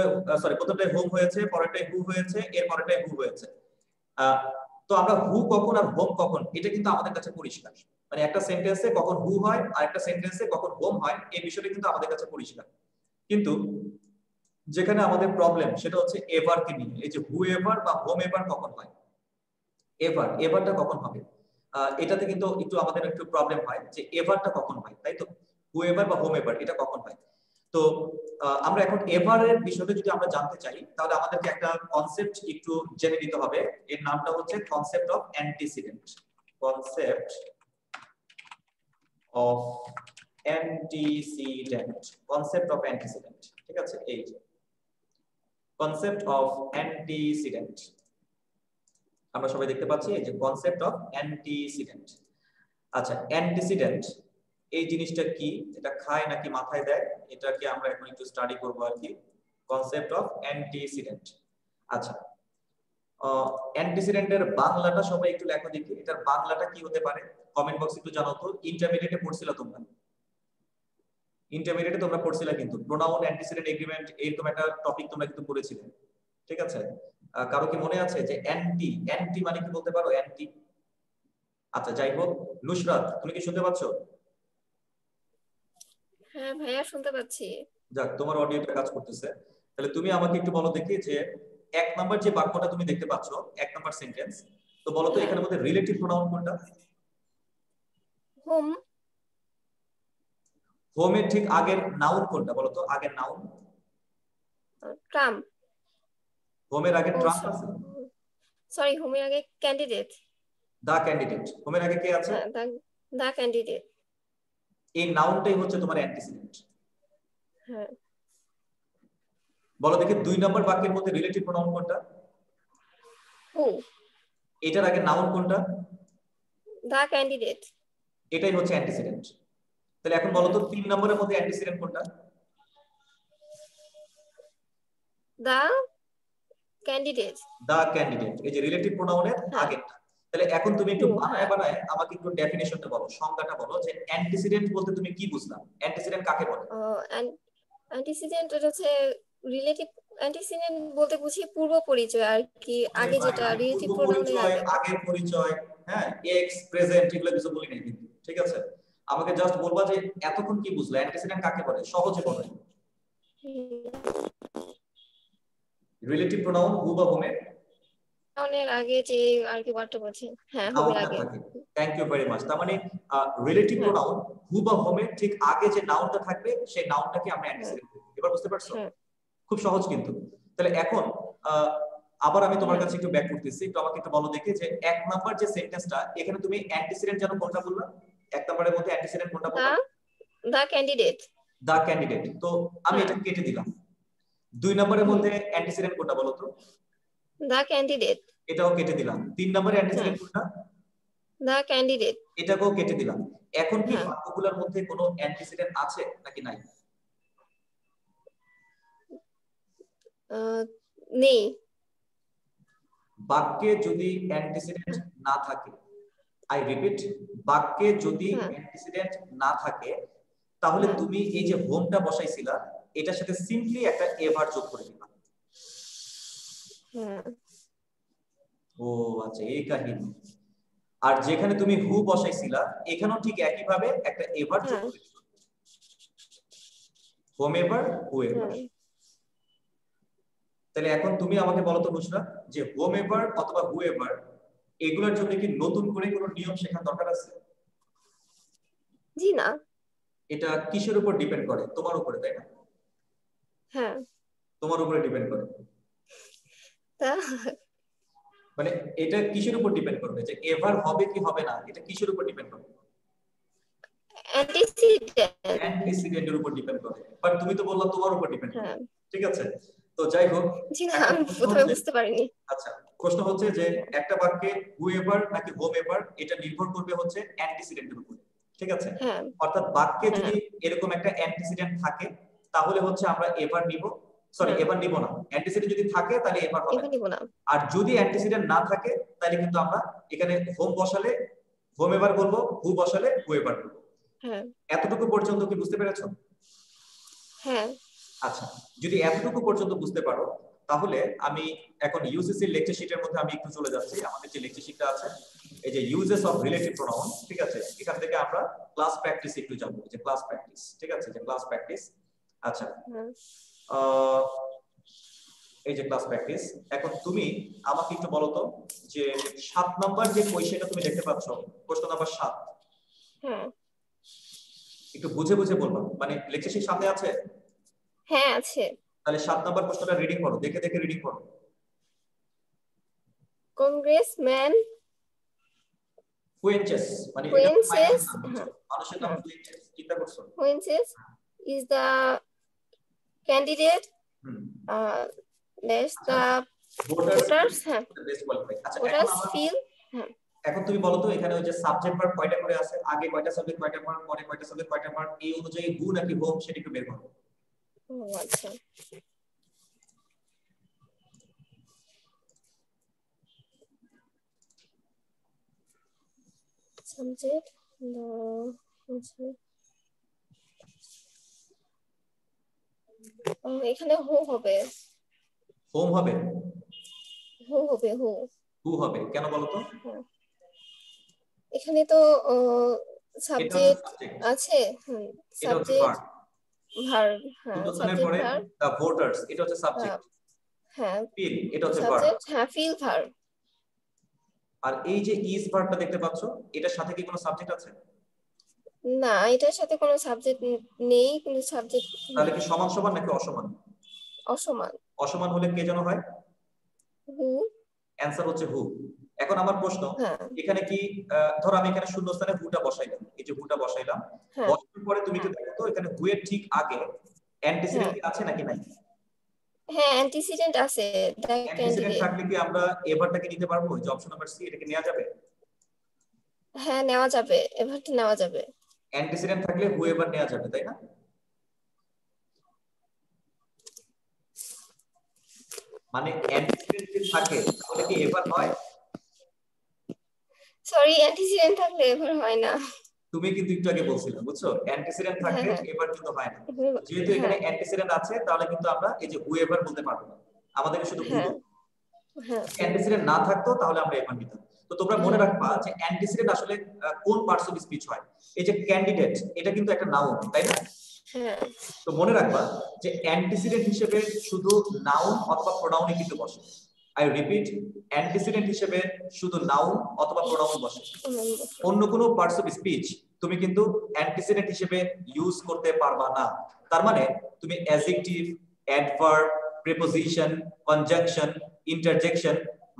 প্রথমটায় হোম হয়েছে, পরেরটায় হু হয়েছে, এর পরেরটায় হু হয়েছে। তো আমরা হু কখন আর হোম কখন এটা কিন্তু আমাদের কাছে পরিষ্কার, মানে একটা সেন্টেন্সে কখন হু হয় আর একটা সেন্টেন্সে কখন হোম হয় এই বিষয়টা কিন্তু আমাদের কাছে পরিষ্কার। কিন্তু যেখানে আমাদের প্রবলেম সেটা হচ্ছে এভারকে নিয়ে। এই যে হু এভার বা হোম এভার কখন হয়, এভারটা কখন হবে, এটাতে কিন্তু একটু আমাদের একটু প্রবলেম হয় যে এভারটা কখন হয়, তাই তো? হু এভার বা হোম এভার এটা কখন হয়। তো আমরা এখন এভারের বিষয়টা যদি আমরা জানতে চাই তাহলে আমাদেরকে একটা কনসেপ্ট একটু জেনে নিতে হবে। এর নামটা হচ্ছে concept of antecedent. Concept of antecedent, concept of antecedent, ঠিক আছে। এই যে কনসেপ্ট অফ অ্যান্টিসিডেন্ট। আমরা সবাই দেখতে পাচ্ছি এই যে কনসেপ্ট অফ অ্যান্টিসিডেন্ট। আচ্ছা, অ্যান্টিসিডেন্ট এই জিনিসটা কি, এটা খায় নাকি মাথায় দেয়, এটাকে আমরা এখন একটু স্টাডি করব আর কি। Concept of antecedent. আচ্ছা, অ্যান্টিসিডেন্টের বাংলাটা সবাই একটু লেখো দেখি, এটার বাংলাটা কি হতে পারে, কমেন্ট বক্সে একটু জানাও তো। ইন্টারমিডিয়েটে পড়ছিলা তোমরা, ইন্টারমিডিয়েটে তোমরা পড়ছিলা কিন্তু প্রোনাউন অ্যান্টিসিডেন্ট এগ্রিমেন্ট এরকম একটা টপিক তোমরা কিন্তু পড়েছিলে, ঠিক আছে? কারো কি মনে আছে যে অ্যান্টি, অ্যান্টি মানে কি বলতে পারো? অ্যান্টি। আচ্ছা যাই হোক, নুসরাত তুমি কি শুনতে পাচ্ছ? হ্যাঁ ভাইয়া শুনতে পাচ্ছি। যাক, তোমার অডিওটা কাজ করতেছে। তাহলে তুমি আমাকে একটু বলো দেখি যে 1 নাম্বার যে বাক্যটা তুমি দেখতে পাচ্ছ, 1 নাম্বার সেন্টেন্স, তো বলো তো এখানের মধ্যে রিলেটিভ প্রোনাউন কোনটা? হোম। হোমের ঠিক আগের নাউন কোনটা বলো তো? আগের নাউন ট্রাম। হোমের আগে ট্রাম্প আছে? সরি, হোমের আগে ক্যান্ডিডেট। দা ক্যান্ডিডেট। হোমের আগে কে আছে? দা ক্যান্ডিডেট। এই নাউনটাই হচ্ছে তোমার অ্যান্টিসিডেন্ট। হ্যাঁ। বলো দেখি 2 নাম্বার বাক্যের মধ্যে রিলেটিভ প্রোনাউন কোনটা? হু। এটার আগে নাউন কোনটা? দা ক্যান্ডিডেট। এটাই হচ্ছে অ্যান্টিসিডেন্ট। তাহলে এখন বলো তো 3 নম্বরের মধ্যে অ্যান্টিসিডেন্ট কোনটা? দা ক্যান্ডিডেট। দা ক্যান্ডিডেট, এই যে রিলেটিভ প্রোনাউনের আগেরটা। তাহলে এখন তুমি একটু বানায় বানায় আমাকে একটু ডেফিনিশনটা বলো, সংজ্ঞাটা বলো যে অ্যান্টিসিডেন্ট বলতে তুমি কি বুঝলা? অ্যান্টিসিডেন্ট কাকে বলে? অ্যান্টিসিডেন্ট এটা হচ্ছে রিলেটিভ। অ্যান্টিসিডেন্ট বলতে বুঝি পূর্ব পরিচয় আর কি, আগে যেটা রিলেটিভ প্রোনাউনের আগে। আগের পরিচয়, হ্যাঁ, এক্স প্রেজেন্ট এগুলো কিছু বলি নাই কিন্তু, ঠিক আছে? আমাকে জাস্ট বলবা যে এতক্ষণ কি বুঝলা, অ্যান্টিসিডেন্ট কাকে বলে, সহজে বলো। রিলেটিভ প্রোনাউন হু বা হোমের নাউনের আগে যে আর কি ওয়ার্ডটা বলছি, হ্যাঁ হোমের আগে। Thank you very much. তার মানে রিলেটিভ প্রোনাউন হু বা হোমের ঠিক আগে যে নাউনটা থাকবে সেই নাউনটাকে আমরা অ্যান্টিসিডেন্ট বলি। এবার বুঝতে পারছো? খুব সহজ কিন্তু। তাহলে এখন আবার আমি তোমার কাছে একটু ব্যাক করতেছি, একটু আমাকে একটু বলো দেখি যে 1 নাম্বার যে সেন্টেন্সটা, এখানে তুমি অ্যান্টিসিডেন্ট যেন কোনটা বললা? 1 নাম্বারের মধ্যে অ্যান্টিসিডেন্ট কোনটা বললা? দা ক্যান্ডিডেট। দা ক্যান্ডিডেট। তো আমি এটা কেটে দিলাম। 2 নাম্বারের মধ্যে অ্যান্টিসিডেন্ট কোনটা বলো তো? দা ক্যান্ডিডেট। এটাও কেটে দিলাম। 3 নম্বরে অ্যান্টিসিডেন্ট কোনটা? দা ক্যান্ডিডেট। এটাকেও কেটে দিলাম। এখন কি বাক্যগুলোর মধ্যে কোনো অ্যান্টিসিডেন্ট আছে নাকি নাই? নেই। বাক্যে যদি অ্যান্টিসিডেন্ট না থাকে, আই রিপিট, বাক্যে যদি অ্যান্টিসিডেন্ট না থাকে তাহলে তুমি এই যে হোমটা বসাইছিলা এটার সাথে সিম্পলি একটা এভার যোগ করে দিবা। ও আচ্ছা, এই কাহিনী। আর যেখানে তুমি হু বসাইছিলা এখানেও ঠিক একই ভাবে একটা এভার যোগ করে দিবা। হোম এভার, হু এভার। তাহলে এখন তুমি আমাকে বলো তো নুসরাত, যে হোম এভার অথবা হু এভার এগুলোর জন্য কি নতুন করে কোনো নিয়ম শেখার দরকার আছে? জি না। এটা কিসের উপর ডিপেন্ড করে? তোমার উপরে, তাই না? হ্যাঁ, তোমার উপরে ডিপেন্ড করে। মানে এটা কিসের উপর ডিপেন্ড করবে যে এভার হবে কি হবে না? এটা কিসের উপর ডিপেন্ড করবে? অ্যান্টিসিডেন্টের উপর ডিপেন্ড করে। বাট তুমি তো বললা তোমার উপর ডিপেন্ড করে। ঠিক আছে, তো যাই হোক, জি না, আমি প্রথমে বুঝতে পারিনি। আচ্ছা, প্রশ্ন হচ্ছে যে একটা বাক্যে হু এভার নাকি হোম এভার এটা নির্ভর করবে হচ্ছে অ্যান্টিসিডেন্টের উপর। ঠিক আছে, অর্থাৎ বাক্যে যদি এরকম একটা অ্যান্টিসিডেন্ট থাকে তাহলে হচ্ছে আমরা এভার নিব, সরি এভার নিব না। অ্যান্টিসিডেন্ট যদি থাকে তাহলে এভার হবে না। আর যদি অ্যান্টিসিডেন্ট না থাকে তাহলে কিন্তু আমরা এখানে হোম বসালে হোম এভার বলবো, হু বসালে হু এভার বলবো। এতটুকু পর্যন্ত কি বুঝতে পেরেছো? হ্যাঁ। আচ্ছা, যদি এতটুকু পর্যন্ত বুঝতে পারো তাহলে আমি এখন ইউসিসি লেকচার শিটের মধ্যে আমি একটু চলে যাচ্ছি। আমাদের যে লেকচার শিটটা আছে এই যে ইউজেস অফ রিলেটিভ প্রোনাউন, ঠিক আছে, এখান থেকে আমরা ক্লাস প্র্যাকটিস একটু যাব, যে ক্লাস প্র্যাকটিস। ঠিক আছে, যে ক্লাস প্র্যাকটিস। আচ্ছা, এই যে ক্লাস প্র্যাকটিস। এখন তুমি আমাকে একটু বলো তো যে 7 নাম্বার যে কোশ্চেনটা তুমি দেখতে পাচ্ছ, প্রশ্ন নাম্বার 7, একটু বুঝে বুঝে বলবা, মানে লেকচার শিট সামনে আছে? হ্যাঁ আছে। তাহলে 7 নাম্বার প্রশ্নটা রিডিং করো, দেখে দেখে রিডিং করো। কংগ্রেসম্যান ফুয়েন্সেস, মানে ফুয়েন্সেস, মানুষের নাম ফুয়েন্সেস, চিন্তা করছো? ফুয়েন্সেস is the candidate ড্যাশ আচ্ছা দা ভোটার্স ভোটার্স, হ্যাঁ বেস্ট কোয়ালিফাইড। আচ্ছা এখন ভোটার্স আমরা ফিল, হ্যাঁ এখন তুমি বলো তো এখানে ওই যে সাবজেক্ট ভার্ব কয়টা করে আছে, আগে কয়টা সাবজেক্ট কয়টা ভার্ব, পরে কয়টা সাবজেক্ট কয়টা ভার্ব, এই অনুযায়ী হু নাকি হোম সেটা একটু বের করো। ও আচ্ছা সাবজেক্ট এখানে হু হবে, হোম হবে, হু হবে, হু হু হবে, কেন বলো তো? হ্যাঁ। এখানে তো এটা হচ্ছে সাবজেক্ট সাবজেক্ট, আছে, এটা হচ্ছে সাবজেক্ট ভার্ব, ভার্ব, হ্যাঁ শূন্যস্থানের সাবজেক্ট পরে ভার্ব, দা ভোটার্স এটা হচ্ছে সাবজেক্ট, হ্যাঁ ফিল এটা হচ্ছে ভার্ব। সাবজেক্ট, হ্যাঁ ফিল ভার্ব। আর এই যে ইজ ভার্বটা দেখতে পাচ্ছ এটার সাথে কি কোনো সাবজেক্ট আছে? না এটার সাথে কোনো সাবজেক্ট নেই, কিন্তু সাবজেক্ট তাহলে কি সমান সমান নাকি অসমান? অসমান। অসমান হলে কে যেন হয়? হু, অ্যানসার হচ্ছে হু। এখন আমার প্রশ্ন, হ্যাঁ এখানে কি ধরো আমি এখানে শূন্যস্থানে হুটা বসাইলাম, এই যে হুটা বসাইলাম, হ্যাঁ বসানোর পরে তুমি একটু দেখো তো এখানে হু এর ঠিক আগে অ্যান্টিসিডেন্ট কি আছে নাকি নাই? হ্যাঁ অ্যান্টিসিডেন্ট আছে, দ্য অ্যান্টিসিডেন্ট ক্যান্ডিডেট। থাকলে কি আমরা এভারটাকে নিতে পারবো, যে অপশন নাম্বার সি এটাকে নেওয়া যাবে? হ্যাঁ নেওয়া যাবে, এভারটা নেওয়া যাবে। অ্যান্টিসিডেন্ট থাকলে হু এভার নেওয়া যাবে তাই না? মানে অ্যান্টিসিডেন্ট যদি থাকে তাহলে কি এভার হয়? সরি অ্যান্টিসিডেন্ট থাকলে এভার হয় না। তুমি কিন্তু একটু আগে বলছিলে বুঝছো, অ্যান্টিসিডেন্ট থাকলে হ্যাঁ এভার কিন্তু হয় না। যেহেতু এখানে হ্যাঁ অ্যান্টিসিডেন্ট আছে তাহলে কিন্তু আমরা এই যে হু এভার বলতে পারবো না, আমাদেরকে শুধু হু হ্যাঁ বলতে। হ্যাঁ অ্যান্টিসিডেন্ট না থাকতো তাহলে আমরা এভার নিতাম। তো তোমরা মনে রাখবা যে অ্যান্টিসিডেন্ট আসলে কোন পার্টস অফ স্পিচ হয়। এই যে ক্যান্ডিডেট এটা কিন্তু একটা নাউন তাই না? হ্যাঁ তো মনে রাখবা যে অ্যান্টিসিডেন্ট হিসেবে শুধু নাউন অথবা প্রোনাউনই কিন্তু বসে। আই রিপিট, অ্যান্টিসিডেন্ট হিসেবে শুধু নাউন অথবা প্রোনাউন বসে, অন্য কোনো পার্টস অফ স্পিচ তুমি কিন্তু অ্যান্টিসিডেন্ট হিসেবে ইউজ করতে পারবা না। তার মানে তুমি adjective, adverb, preposition, conjunction, interjection,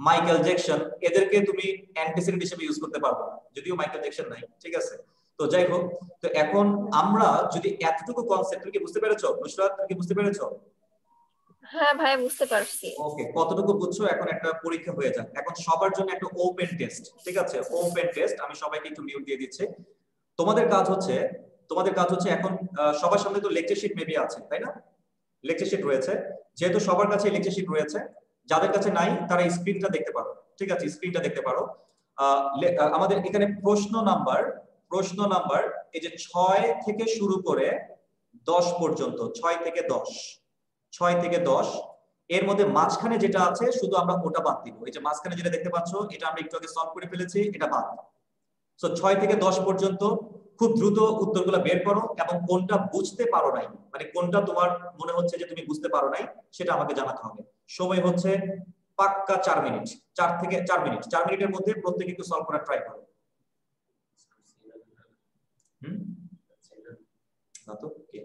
Michael Jackson এদেরকে তুমি অ্যান্টিসিডেন্ট হিসেবে ইউজ করতে পারবে না, যদিও মাইকেল জ্যাকসন নাই, ঠিক আছে? তো যাই হোক, তো এখন আমরা যদি এতটুকু কনসেপ্ট, তুমি কি বুঝতে পেরেছো নুসরাত, তুমি কি বুঝতে পেরেছো? হ্যাঁ ভাই বুঝতে পারছি। ওকে, কতটুকু বুঝছো? এখন একটা পরীক্ষা হয়ে যাক, এখন সবার জন্য একটা ওপেন টেস্ট, ঠিক আছে? ওপেন টেস্ট, আমি সবাইকে একটু মিউট দিয়ে দিচ্ছি। তোমাদের কাজ হচ্ছে, এখন সবার সামনে তো লেকচার শিট মেবি আছে তাই না? লেকচার শিট রয়েছে, যেহেতু সবার কাছে লেকচার শিট রয়েছে, যাদের কাছে নাই তারা স্ক্রিনটা দেখতে পারো, ঠিক আছে? স্ক্রিনটা দেখতে পারো। আমাদের এখানে প্রশ্ন নাম্বার এই যে 6 থেকে শুরু করে 10 পর্যন্ত, 6 থেকে 10 এর মধ্যে মাঝখানে যেটা আছে শুধু আমরা ওটা বাদ দিব। এই যে মাঝখানে যেটা দেখতে পাচ্ছ এটা আমরা একটু আগে সলভ করে ফেলেছি, এটা বাদ। সো 6 থেকে 10 পর্যন্ত খুব দ্রুত উত্তরগুলো বের করো, এবং কোনটা বুঝতে পারো নাই, মানে কোনটা তোমার মনে হচ্ছে যে তুমি বুঝতে পারো নাই, সেটা আমাকে জানাতে হবে। সময় হচ্ছে পাক্কা 4 মিনিট, 4 মিনিটের মধ্যে প্রত্যেকে একটু সলভ করার ট্রাই করো। না তো কে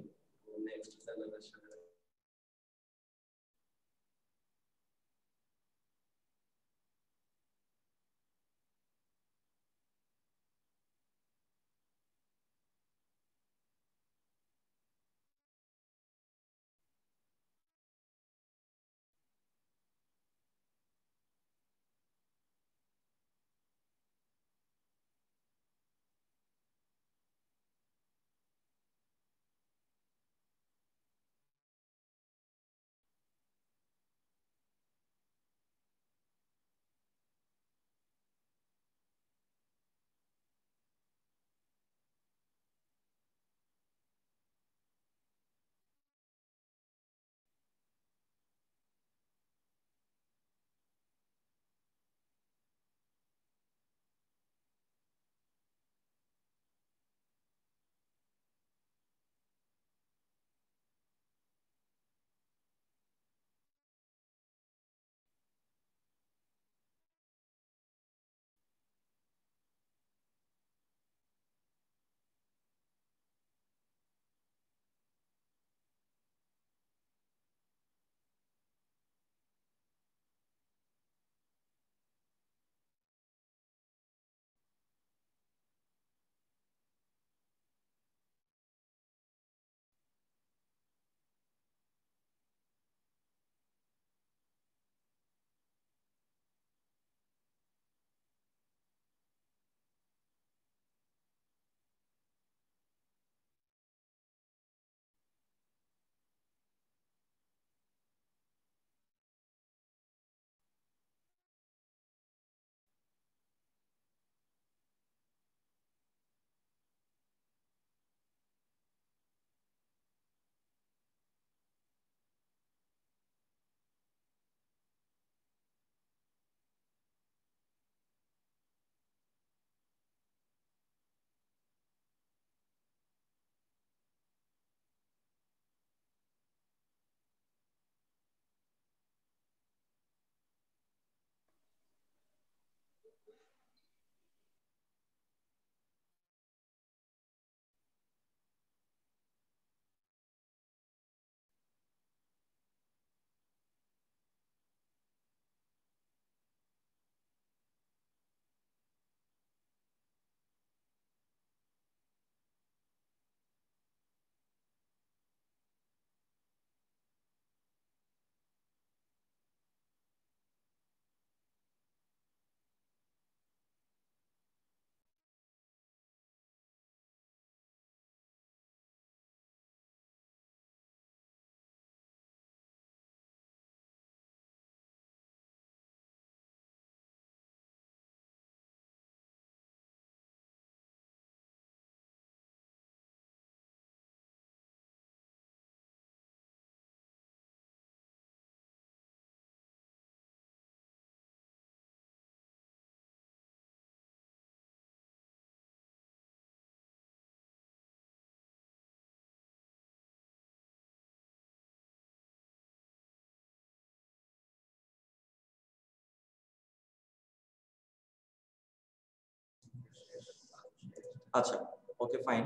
আচ্ছা, ওকে ফাইন,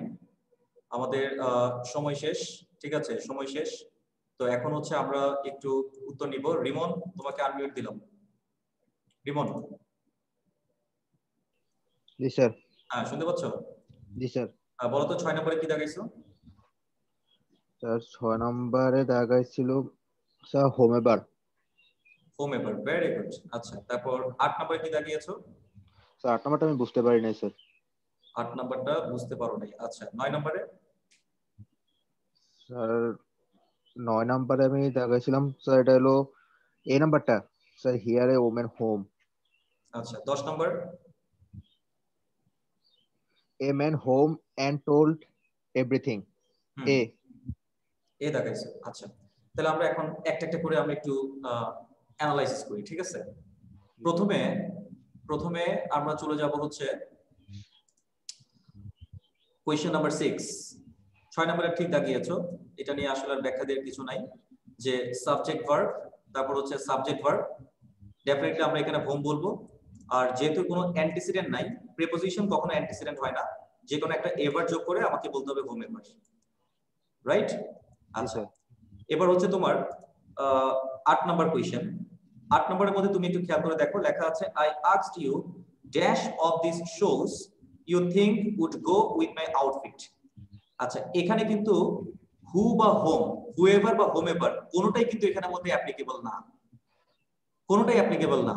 আমাদের সময় শেষ, ঠিক আছে, সময় শেষ। তো এখন হচ্ছে আমরা একটু উত্তর নিব। রিমন, তোমাকে আনমিউট দিলাম। রিমন। জি স্যার। হ্যাঁ, শুনতে পাচ্ছ? জি স্যার। বলো তো 6 নম্বরে কি দাগাইছো? স্যার 6 নম্বরে দাগাইছিল sir whomever. Whomever, very good. আচ্ছা, তারপর 8 নম্বরে কি দাগিয়েছো? স্যার 8 নম্বরটা আমি বুঝতে পারি নাই স্যার। 8 নম্বরটা বুঝতে পারো নাই। আচ্ছা, 9 নম্বরে? স্যার 9 নম্বরে আমি দাগাইছিলাম স্যার, এটা হলো এ নাম্বারটা sir, here a woman whom. আচ্ছা, 10 নম্বর? A man home and told everything. A দাগাইছো। আচ্ছা, তাহলে আমরা এখন একটা একটা করে আমরা একটু অ্যানালাইসিস করি, ঠিক আছে? প্রথমে আমরা চলে যাব হচ্ছে কোয়েশ্চেন নাম্বার 6। 6 নম্বরে ঠিক দাগিয়েছো, এটা নিয়ে আসলে আর ব্যাখ্যা দেওয়ার কিছু নাই। যে সাবজেক্ট ভার্ব, তারপর হচ্ছে সাবজেক্ট ভার্ব, ডেফিনেটলি আমরা এখানে হোম বলবো। আর যেহেতু কোনো অ্যান্টিসিডেন্ট নাই, প্রিপোজিশন কখনো অ্যান্টিসিডেন্ট হয় না, যে কোনো একটা এভার যোগ করে আমাকে বলতে হবে হোম এভার, রাইট? আচ্ছা, এবার হচ্ছে তোমার 8 নাম্বার কোয়েশ্চেন। 8 নম্বরের মধ্যে তুমি একটু খেয়াল করে দেখো, লেখা আছে I asked you dash of this shoes you think would go with my outfit. আচ্ছা, এখানে কিন্তু হু বা হোম, হুএভার বা হোমএভার কোনোটাই কিন্তু এখানের মধ্যে অ্যাপ্লিকেবল না, কোনোটাই অ্যাপ্লিকেবল না।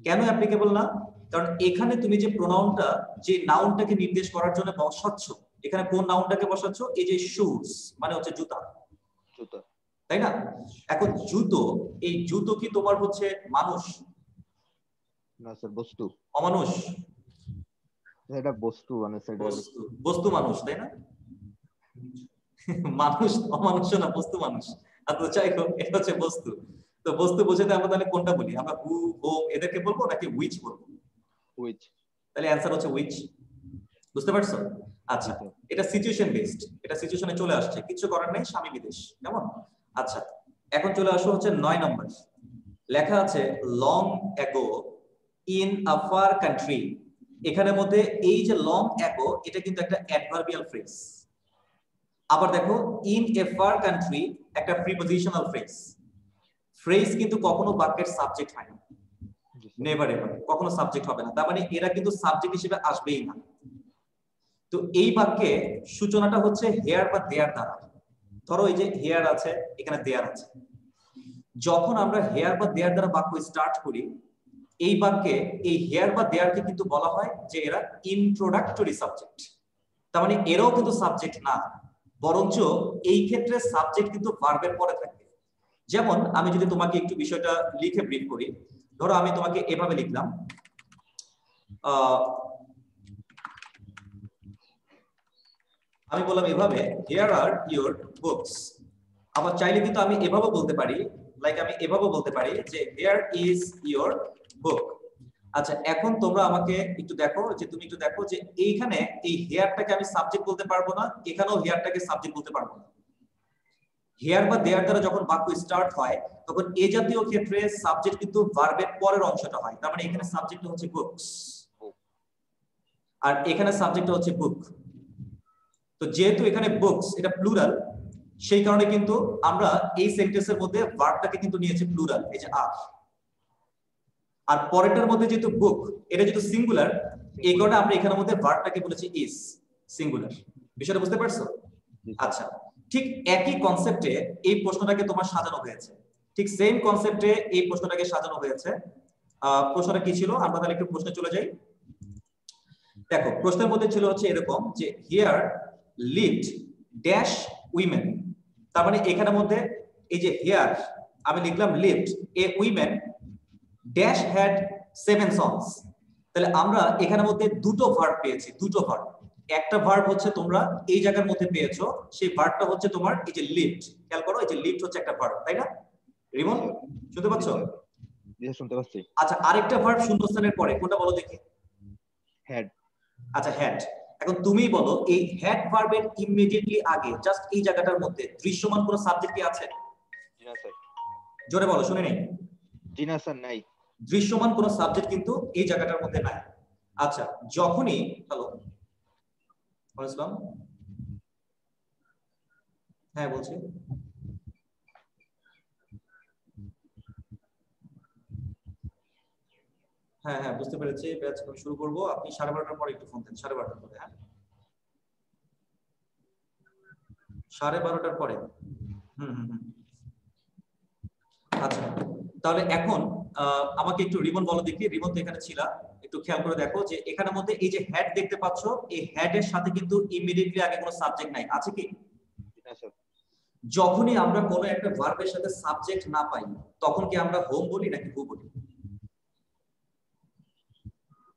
কেন অ্যাপ্লিকেবল না? কারণ এখানে তুমি যে প্রোনাউনটা, যে নাউনটাকে নির্দেশ করার জন্য বসাচ্ছ, এখানে কোন নাউনটাকে বসাচ্ছ? এই যে শুজ, মানে হচ্ছে জুতা, জুতা, তাই না? এখন জুতো, এই জুতো কি তোমার হচ্ছে মানুষ? না স্যার, বস্তু। অমানুষ? এটা বস্তু, মানে বস্তু মানুষ, তাই না? মানুষ অমানুষ না, বস্তু মানুষ। আচ্ছা, যাই হোক, এটা হচ্ছে বস্তু। তো বস্তু বোঝাতে আমরা তাহলে কোনটা বলি? আমরা হু, হোম এদেরকে বলবো নাকি উইচ বলবো? উইচ। তাহলে অ্যানসার হচ্ছে উইচ। বুঝতে পারছো? আচ্ছা, এটা সিচুয়েশন বেসড, এটা সিচুয়েশনে চলে আসছে, কিছু করার নাই, স্বামী বিদেশ, কেমন? আচ্ছা, এখন চলে আসো হচ্ছে 9 নম্বর। লেখা আছে long ago in a fur country. এখানের মধ্যে এই যে লং অ্যাগো, এটা কিন্তু একটা অ্যাডভার্বিয়াল ফ্রেজ। আবার দেখো ইন এ ফার কান্ট্রি একটা প্রিপজিশনাল ফ্রেজ। ফ্রেজ কিন্তু কখনো বাক্যের সাবজেক্ট হয় না, নেভার এভার, কখনো সাবজেক্ট হবে না। তার মানে এরা কিন্তু সাবজেক্ট হিসেবে আসবেই না। তো এই বাক্যে সূচনাটা হচ্ছে হেয়ার বা দেয়ার দ্বারা। ধরো এই যে হেয়ার আছে, এখানে দেয়ার আছে। যখন আমরা হেয়ার বা দেয়ার দ্বারা বাক্য স্টার্ট করি, এই বাক্যে এই হেয়ার বা দেয়ারকে কিন্তু বলা হয় যে এরা ইন্ট্রোডাক্টরি সাবজেক্ট। তার মানে এরাও কিন্তু সাবজেক্ট না, বরঞ্চ এই ক্ষেত্রে সাবজেক্ট কিন্তু ভার্বের পরে থাকবে। যেমন আমি যদি তোমাকে একটু বিষয়টা লিখে ব্রিফ করি, ধরো আমি তোমাকে এভাবে লিখলাম, আমি বললাম এভাবে, হিয়ার আর ইওর বুকস। আবার চাইলে কিন্তু আমি এভাবে বলতে পারি, লাইক আমি এভাবে বলতে পারি যে হিয়ার ইজ ইওর বুক। আচ্ছা, এখন তোমরা আমাকে একটু দেখো, যে তুমি একটু দেখো যে এইখানে এই হেয়ারটাকে আমি সাবজেক্ট বলতে পারবো না, এখানেও হেয়ারটাকে সাবজেক্ট বলতে পারবো না। হিয়ার বা দেয়ার দ্বারা যখন বাক্য স্টার্ট হয় তখন এই জাতীয় ক্ষেত্রে সাবজেক্ট কিন্তু ভার্বের পরের অংশটা হয়। তার মানে এখানে সাবজেক্ট হচ্ছে বুকস আর এখানে সাবজেক্ট হচ্ছে বুক। তো যেহেতু এখানে বুকস এটা প্লুরাল, সেই কারণে কিন্তু আমরা এই সেন্টেন্সের মধ্যে ভার্বটাকে কিন্তু নিয়েছি প্লুরাল, এই যে আর পরেরটার মধ্যে যেহেতু বুক এটা যেহেতু সিঙ্গুলার, এই কারণে আমরা এখানের মধ্যে ভার্বটাকে বলেছি ইজ সিঙ্গুলার। বিষয়টা বুঝতে পারছো? আচ্ছা, ঠিক একই কনসেপ্টে এই প্রশ্নটাকে তোমার সাজানো হয়েছে, ঠিক সেম কনসেপ্টে এই প্রশ্নটাকে সাজানো হয়েছে। প্রশ্নটা কি ছিল আমরা তাহলে একটু প্রশ্নে চলে যাই। দেখো প্রশ্নের মধ্যে ছিল হচ্ছে এরকম যে হিয়ার লিভড ড্যাশ উইমেন, তার মানে এখানের মধ্যে এই যে হিয়ার আমি লিখলাম lived a women dash had 7 sons. তাহলে আমরা এখানের মধ্যে দুটো ভার্ব পেয়েছি, দুটো ভার্ব। একটা ভার্ব হচ্ছে তোমরা এই জায়গার মধ্যে পেয়েছো, সেই ভার্বটা হচ্ছে তোমার এই যে লিভড। খেয়াল করো এই যে লিভড হচ্ছে একটা ভার্ব, তাই না রিমন? শুনতে পাচ্ছ? শুনতে পাচ্ছি। আচ্ছা, আরেকটা ভার্ব শূন্যস্থানের পরে কোনটা বলো দেখি? হ্যাড। আচ্ছা হ্যাড। এখন তুমি বলো এই হ্যাড ভার্বের ইমিডিয়েটলি আগে জাস্ট এই জায়গাটার মধ্যে দৃশ্যমান কোনো সাবজেক্ট কি আছে? জি না স্যার। জোরে বলো, শুনে নেই। জি না স্যার, নাই। দৃশ্যমান কোনো সাবজেক্ট কিন্তু এই জায়গাটার মধ্যে নাই। আচ্ছা, যখনই হ্যালো ইসলাম, হ্যাঁ বলছি, হ্যাঁ হ্যাঁ বুঝতে পেরেছি। ব্যাচ আমি শুরু করবো, আপনি 12:30টার পরে একটু ফোন দেন, 12:30টার পরে। হ্যাঁ 12:30টার পরে। আচ্ছা, তাহলে এখন আমাকে একটু রিবন বলো দেখি। রিবন তো এখানে ছিল, একটু খেয়াল করে দেখো যে এখানের মধ্যে এই যে হ্যাড দেখতে পাচ্ছ, এই হ্যাড এর সাথে কিন্তু ইমিডিয়েটলি আগে কোনো সাবজেক্ট নাই, আছে কি? যখনই আমরা কোনো একটা ভার্বের সাথে সাবজেক্ট না পাই তখন কি আমরা হোম বলি নাকি হু বলি?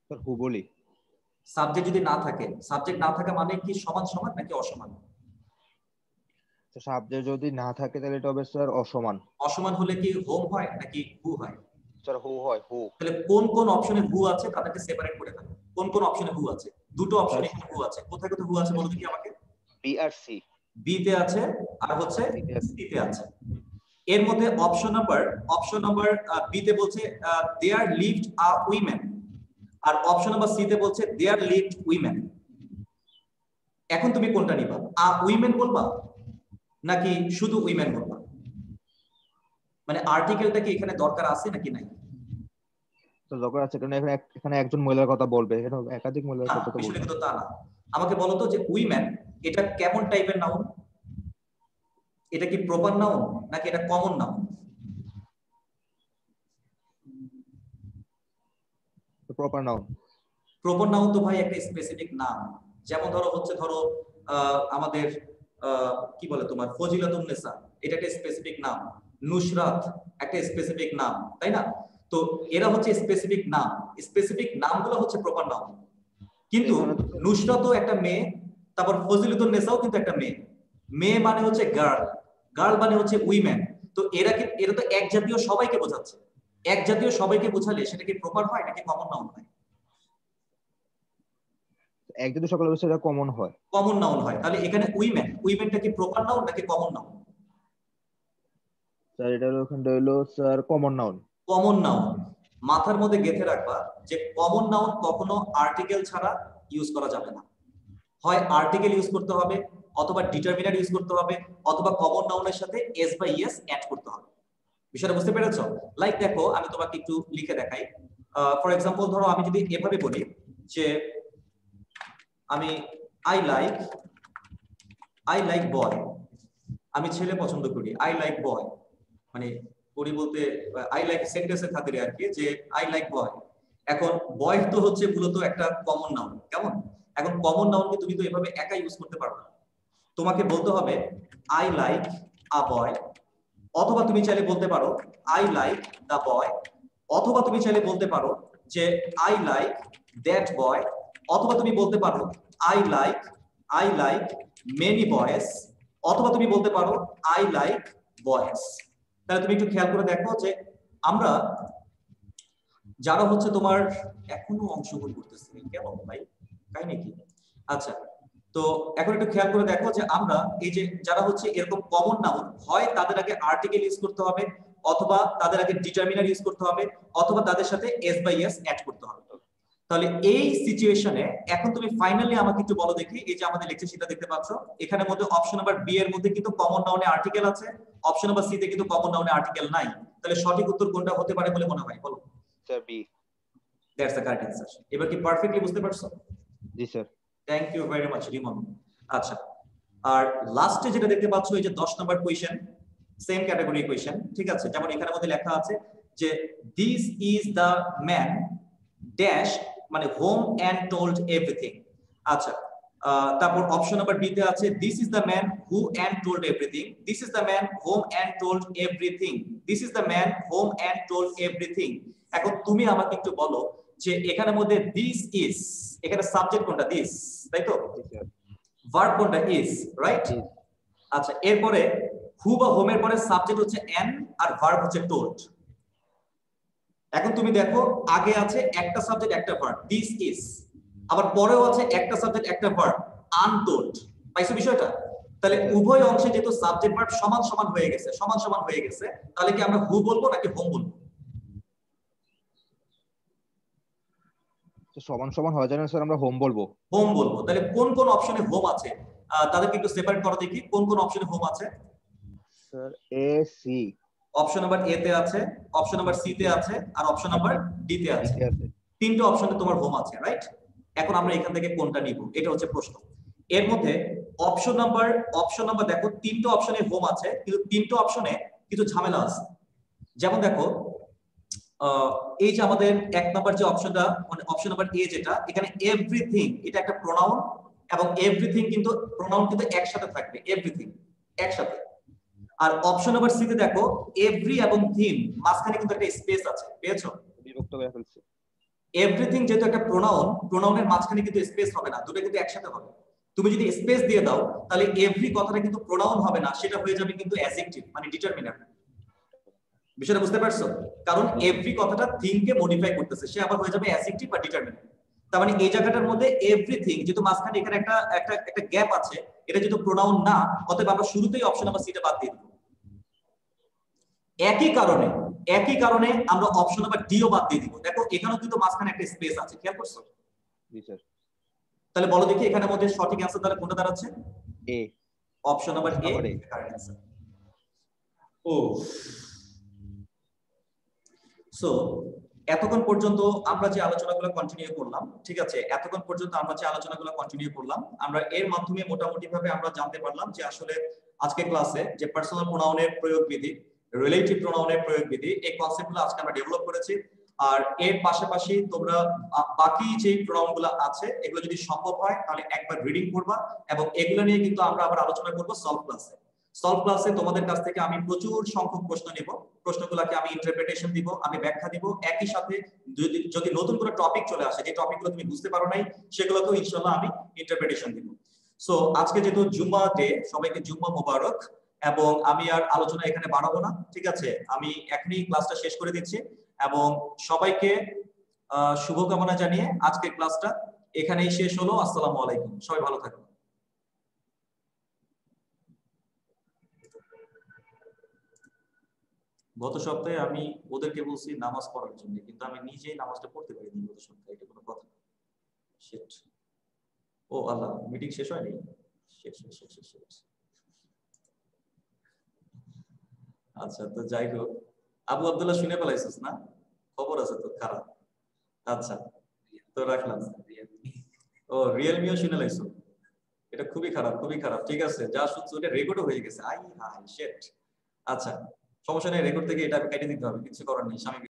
স্যার হু বলি। সাবজেক্ট যদি না থাকে, সাবজেক্ট না থাকা মানে কি সমান সমান নাকি অসমান? সাবজেক্ট যদি না থাকে তাহলে এটা হবে স্যার অসমান। অসমান হলে কি হোম হয় নাকি হু হয়? স্যার হু হয়, হু। তাহলে কোন কোন অপশনে হু আছে তাদেরকে সেপারেট করে ফেলো। কোন কোন অপশনে হু আছে? দুটো অপশনে এখানে হু আছে। কোথায় কোথায় হু আছে বলো দেখি আমাকে। বি আর সি। বি তে আছে আর হচ্ছে সি তে আছে। এর মধ্যে অপশন নাম্বার বি তে বলছে দেয়ার লিভড আ উইমেন, আর অপশন নাম্বার সি তে বলছে দেয়ার লিভড উইমেন। এখন তুমি কোনটা নিবা? আ উইমেন বলবা নাকি শুধু উইমেন বলবা? মানে আর্টিকেলটা কি এখানে দরকার আছে নাকি নাই? তো দরকার আছে, কারণ এখানে একজন মহিলার কথা বলবে, এখানে একাধিক মহিলার কথা বলবে। বিষয়টা কিন্তু তা না। আমাকে বলো তো যে উইমেন এটা কেমন টাইপের নাউন? এটা কি প্রপার নাউন নাকি এটা common noun? Proper noun. Proper noun তো ভাই একটা স্পেসিফিক নাম। যেমন ধরো আমাদের কি বলে তোমার ফজিলাতুন্নেসা, এটা একটা স্পেসিফিক নাম। নুসরাত একটা স্পেসিফিক নাম, তাই না? তো এরা হচ্ছে স্পেসিফিক নাম। স্পেসিফিক নামগুলো হচ্ছে প্রপার নাউন। কিন্তু নুসরাতও একটা মেয়ে, তারপর ফজিলাতুন্নেসাও কিন্তু একটা মেয়ে। মেয়ে মানে হচ্ছে গার্ল, গার্ল মানে হচ্ছে উইমেন। তো এরা তো এক জাতীয় সবাইকে বোঝাচ্ছে। এক জাতীয় সবাইকে বোঝালে সেটা কি প্রপার হয় নাকি কমন নাউন হয়? এক জাতীয় সকল বিষয় কমন হয়, কমন নাউন হয়। তাহলে এখানে উইমেনটা কি প্রপার নাউন নাকি কমন নাউন? স্যার এটা হলো sir common noun. Common noun. মাথার মধ্যে গেঁথে রাখবা যে কমন নাউন কখনো আর্টিকেল ছাড়া ইউজ করা যাবে না। হয় আর্টিকেল ইউজ করতে হবে, অথবা ডিটারমিনার ইউজ করতে হবে, অথবা কমন নাউনের সাথে এস বা ইএস অ্যাড করতে হবে। বিষয়টা বুঝতে পেরেছো? লাইক দেখো আমি তোমাকে একটু লিখে দেখাই। ফর এক্সাম্পল ধরো আমি যদি এভাবে বলি যে আমি আই লাইক বয়, আমি ছেলে পছন্দ করি। আই লাইক বয় মানে করি বলতে আই লাইক সেন্টেন্সের খাতিরে আর কি, যে আই লাইক বয়। এখন বয় তো হচ্ছে মূলত একটা কমন নাউন, কেমন? এখন কমন নাউনকে তুমি তো এভাবে একা ইউজ করতে পারো না, তোমাকে বলতে হবে আই লাইক আ বয়, অথবা তুমি চাইলে বলতে পারো আই লাইক দা বয়, অথবা তুমি চাইলে বলতে পারো যে আই লাইক দ্যাট বয়, অথবা তুমি বলতে পারো আই লাইক মেনি বয়েজ, অথবা তুমি বলতে পারো আই লাইক বয়েজ। তাহলে তুমি একটু খেয়াল করে দেখো যে আমরা যারা হচ্ছে তোমার এখনো অংশগ্রহণ করতেছি, কেন ভাই তাই নাকি? আচ্ছা, তো এখন একটু খেয়াল করে দেখো যে আমরা এই যে যারা হচ্ছে এরকম কমন নাউন, হয় তাদের আগে আর্টিকেল ইউজ করতে হবে, অথবা তাদের আগে ডিটারমিনার ইউজ করতে হবে, অথবা তাদের সাথে এস বাই এস অ্যাড করতে হবে। তাহলে এই সিচুয়েশনে এখন তুমি ফাইনালি আমাকে একটু বলো দেখি, এই যে আমাদের লেকচার শিটটা দেখতে পাচ্ছ, এখানের মধ্যে অপশন নাম্বার বি এর মধ্যে কিন্তু কমন নাউনে আর্টিকেল আছে, অপশন নাম্বার সি তে কিন্তু কমন নাউনে আর্টিকেল নাই। তাহলে সঠিক উত্তর কোনটা হতে পারে বলে মনে হয়, বলো? Sir B. That's the correct answer. এবার কি পারফেক্টলি বুঝতে পারছো? জি sir. Thank you very much Rimon. আচ্ছা, আর লাস্টে যেটা দেখতে পাচ্ছ এই যে 10 number question, same category question, ঠিক আছে? যেমন এখানের মধ্যে লেখা আছে যে this is the man dash, মানে হোম এন্ড টোল্ড এভরিথিং। আচ্ছা, তারপর অপশন নাম্বার বি তে আছে this is the man who and told everything, this is the man home and told everything, this is the man home and told everything. এখন তুমি আমাকে একটু বলো যে এখানের মধ্যে দিস ইজ, এখানে সাবজেক্ট কোনটা? দিস, তাই তো? ভার্ব কোনটা? Is, right? আচ্ছা, এরপরে হু বা হোমের পরে সাবজেক্ট হচ্ছে এন আর ভার্ব হচ্ছে টোল্ড। এখন তুমি দেখো আগে আছে একটা সাবজেক্ট একটা ভার্ব দিস ইজ, আবার পরেও আছে একটা সাবজেক্ট একটা ভার্ব আনটোল্ড। পাইছো বিষয়টা? তাহলে উভয় অংশে যেহেতু সাবজেক্ট ভার্ব সমান সমান হয়ে গেছে, সমান সমান হয়ে গেছে, তাহলে কি আমরা হু বলবো নাকি হোম বলবো? সমান সমান হয়ে যায় না স্যার, আমরা হোম বলবো। হোম বলবো। তাহলে কোন কোন অপশনে হোম আছে তাদেরকে একটু সেপারেট করো দেখি, কোন কোন অপশনে হোম আছে? Sir A C. Option number A তে আছে, অপশন নাম্বার সি তে আছে, আর অপশন নাম্বার ডি তে আছে। তিনটে অপশনে তোমার হোম আছে, রাইট? এখন আমরা এখান থেকে কোনটা নিব, এটা হচ্ছে প্রশ্ন। এর মধ্যে অপশন নাম্বার দেখো তিনটে অপশনে হোম আছে, কিন্তু তিনটে অপশনে কিছু ঝামেলা আছে। যেমন দেখো এই যে আমাদের এক নাম্বার যে অপশনটা, মানে অপশন নাম্বার এ যেটা, এখানে এভরিথিং এটা একটা প্রোনাউন, এবং এভরিথিং কিন্তু প্রোনাউন কিন্তু একসাথে থাকবে, এভরিথিং একসাথে। আর অপশন নাম্বার সি তে দেখো এভরি এবং থিং মাঝখানে কিন্তু একটা স্পেস আছে, পেয়েছো? বিভক্ত করে ফেলছে। এভরিথিং যেহেতু একটা প্রোনাউন, প্রোনাউনের মাঝখানে কিন্তু স্পেস হবে না, দুটো কিন্তু একসাথে হবে। তুমি যদি স্পেস দিয়ে দাও তাহলে এভরি কথাটা কিন্তু প্রোনাউন হবে না, সেটা হয়ে যাবে কিন্তু অ্যাডজেক্টিভ, মানে ডিটারমিনার। বিষয়টা বুঝতে পারছো? কারণ এভরি কথাটা থিং কে মডিফাই করতেছে, সে আবার হয়ে যাবে অ্যাডজেক্টিভ বা ডিটারমিনার। তার মানে এই জায়গাটার মধ্যে এভরিথিং যেহেতু মাঝখানে এখানে একটা গ্যাপ আছে, এটা যেহেতু প্রোনাউন না, অতএব আমরা শুরুতেই অপশন নাম্বার সিটা বাদ দিয়ে দেব। একই কারণে আমরা অপশন নাম্বার ডিও বাদ দিয়ে দিব। দেখো এখানেও কিন্তু মাঝখানে একটা স্পেস আছে, খেয়াল করছো? জি স্যার। তাহলে বলো দেখি এখানের মধ্যে সঠিক অ্যানসার তাহলে কোনটা দাঁড়াচ্ছে? A. Option number A correct answer. ও সো এতক্ষণ পর্যন্ত আমরা যে আলোচনাগুলো কন্টিনিউ করলাম, ঠিক আছে, এতক্ষণ পর্যন্ত আমরা যে আলোচনাগুলো কন্টিনিউ করলাম, আমরা এর মাধ্যমে মোটামুটি ভাবে আমরা জানতে পারলাম যে আসলে আজকে ক্লাসে যে পার্সোনাল প্রোনাউনের প্রয়োগ বিধি, রিলেটিভ প্রোনাউনের প্রয়োগ বিধি, এই কনসেপ্টগুলো আজকে আমরা ডেভেলপ করেছি। আর এর পাশাপাশি তোমরা বাকি যে প্রোনাউনগুলো আছে এগুলো যদি সম্ভব হয় তাহলে একবার রিডিং করবা, এবং এগুলো নিয়ে কিন্তু আমরা আবার আলোচনা করব সলভ ক্লাসে। সলভ ক্লাসে তোমাদের কাছ থেকে আমি প্রচুর সংখ্যক প্রশ্ন নেব, প্রশ্নগুলোকে আমি ইন্টারপ্রিটেশন দিব, আমি ব্যাখ্যা দিব, একই সাথে যদি নতুন কোনো টপিক চলে আসে, যে টপিকগুলো তুমি বুঝতে পারো নাই, সেগুলোকেও ইনশাআল্লাহ আমি ইন্টারপ্রিটেশন দিব। সো আজকে যেহেতু জুম্মা ডে, সবাইকে জুম্মা মোবারক, এবং আমি আর আলোচনা এখানে বাড়াবো না, ঠিক আছে? আমি এখনই ক্লাসটা শেষ করে দিচ্ছি, এবং সবাইকে শুভকামনা জানিয়ে আজকের ক্লাসটা এখানেই শেষ হলো। আসসালামু আলাইকুম, সবাই ভালো থাকবেন। গত সপ্তাহে আমি ওদেরকে বলছি নামাজ পড়ার জন্য, কিন্তু আমি নিজেই নামাজটা পড়তে পারিনি গত সপ্তাহে, এটা কোনো কথা? শিট। ও আল্লাহ, মিটিং শেষ হয়নি? শেষ। আচ্ছা, তো যাই হোক, আবু আব্দুল্লাহ শুনে ফেলাইছিস না? খবর আছে তো খারাপ। আচ্ছা, তো রাখলাম। ও রিয়েলমিও শুনে লাইছো? এটা খুবই খারাপ, খুবই খারাপ। ঠিক আছে, যা শুনছো এটা রেকর্ডও হয়ে গেছে। আই হাই শিট। আচ্ছা, সমস্যা নেই, রেকর্ড থেকে এটা কেটে দিতে হবে, কিছু করার নেই। স্বামী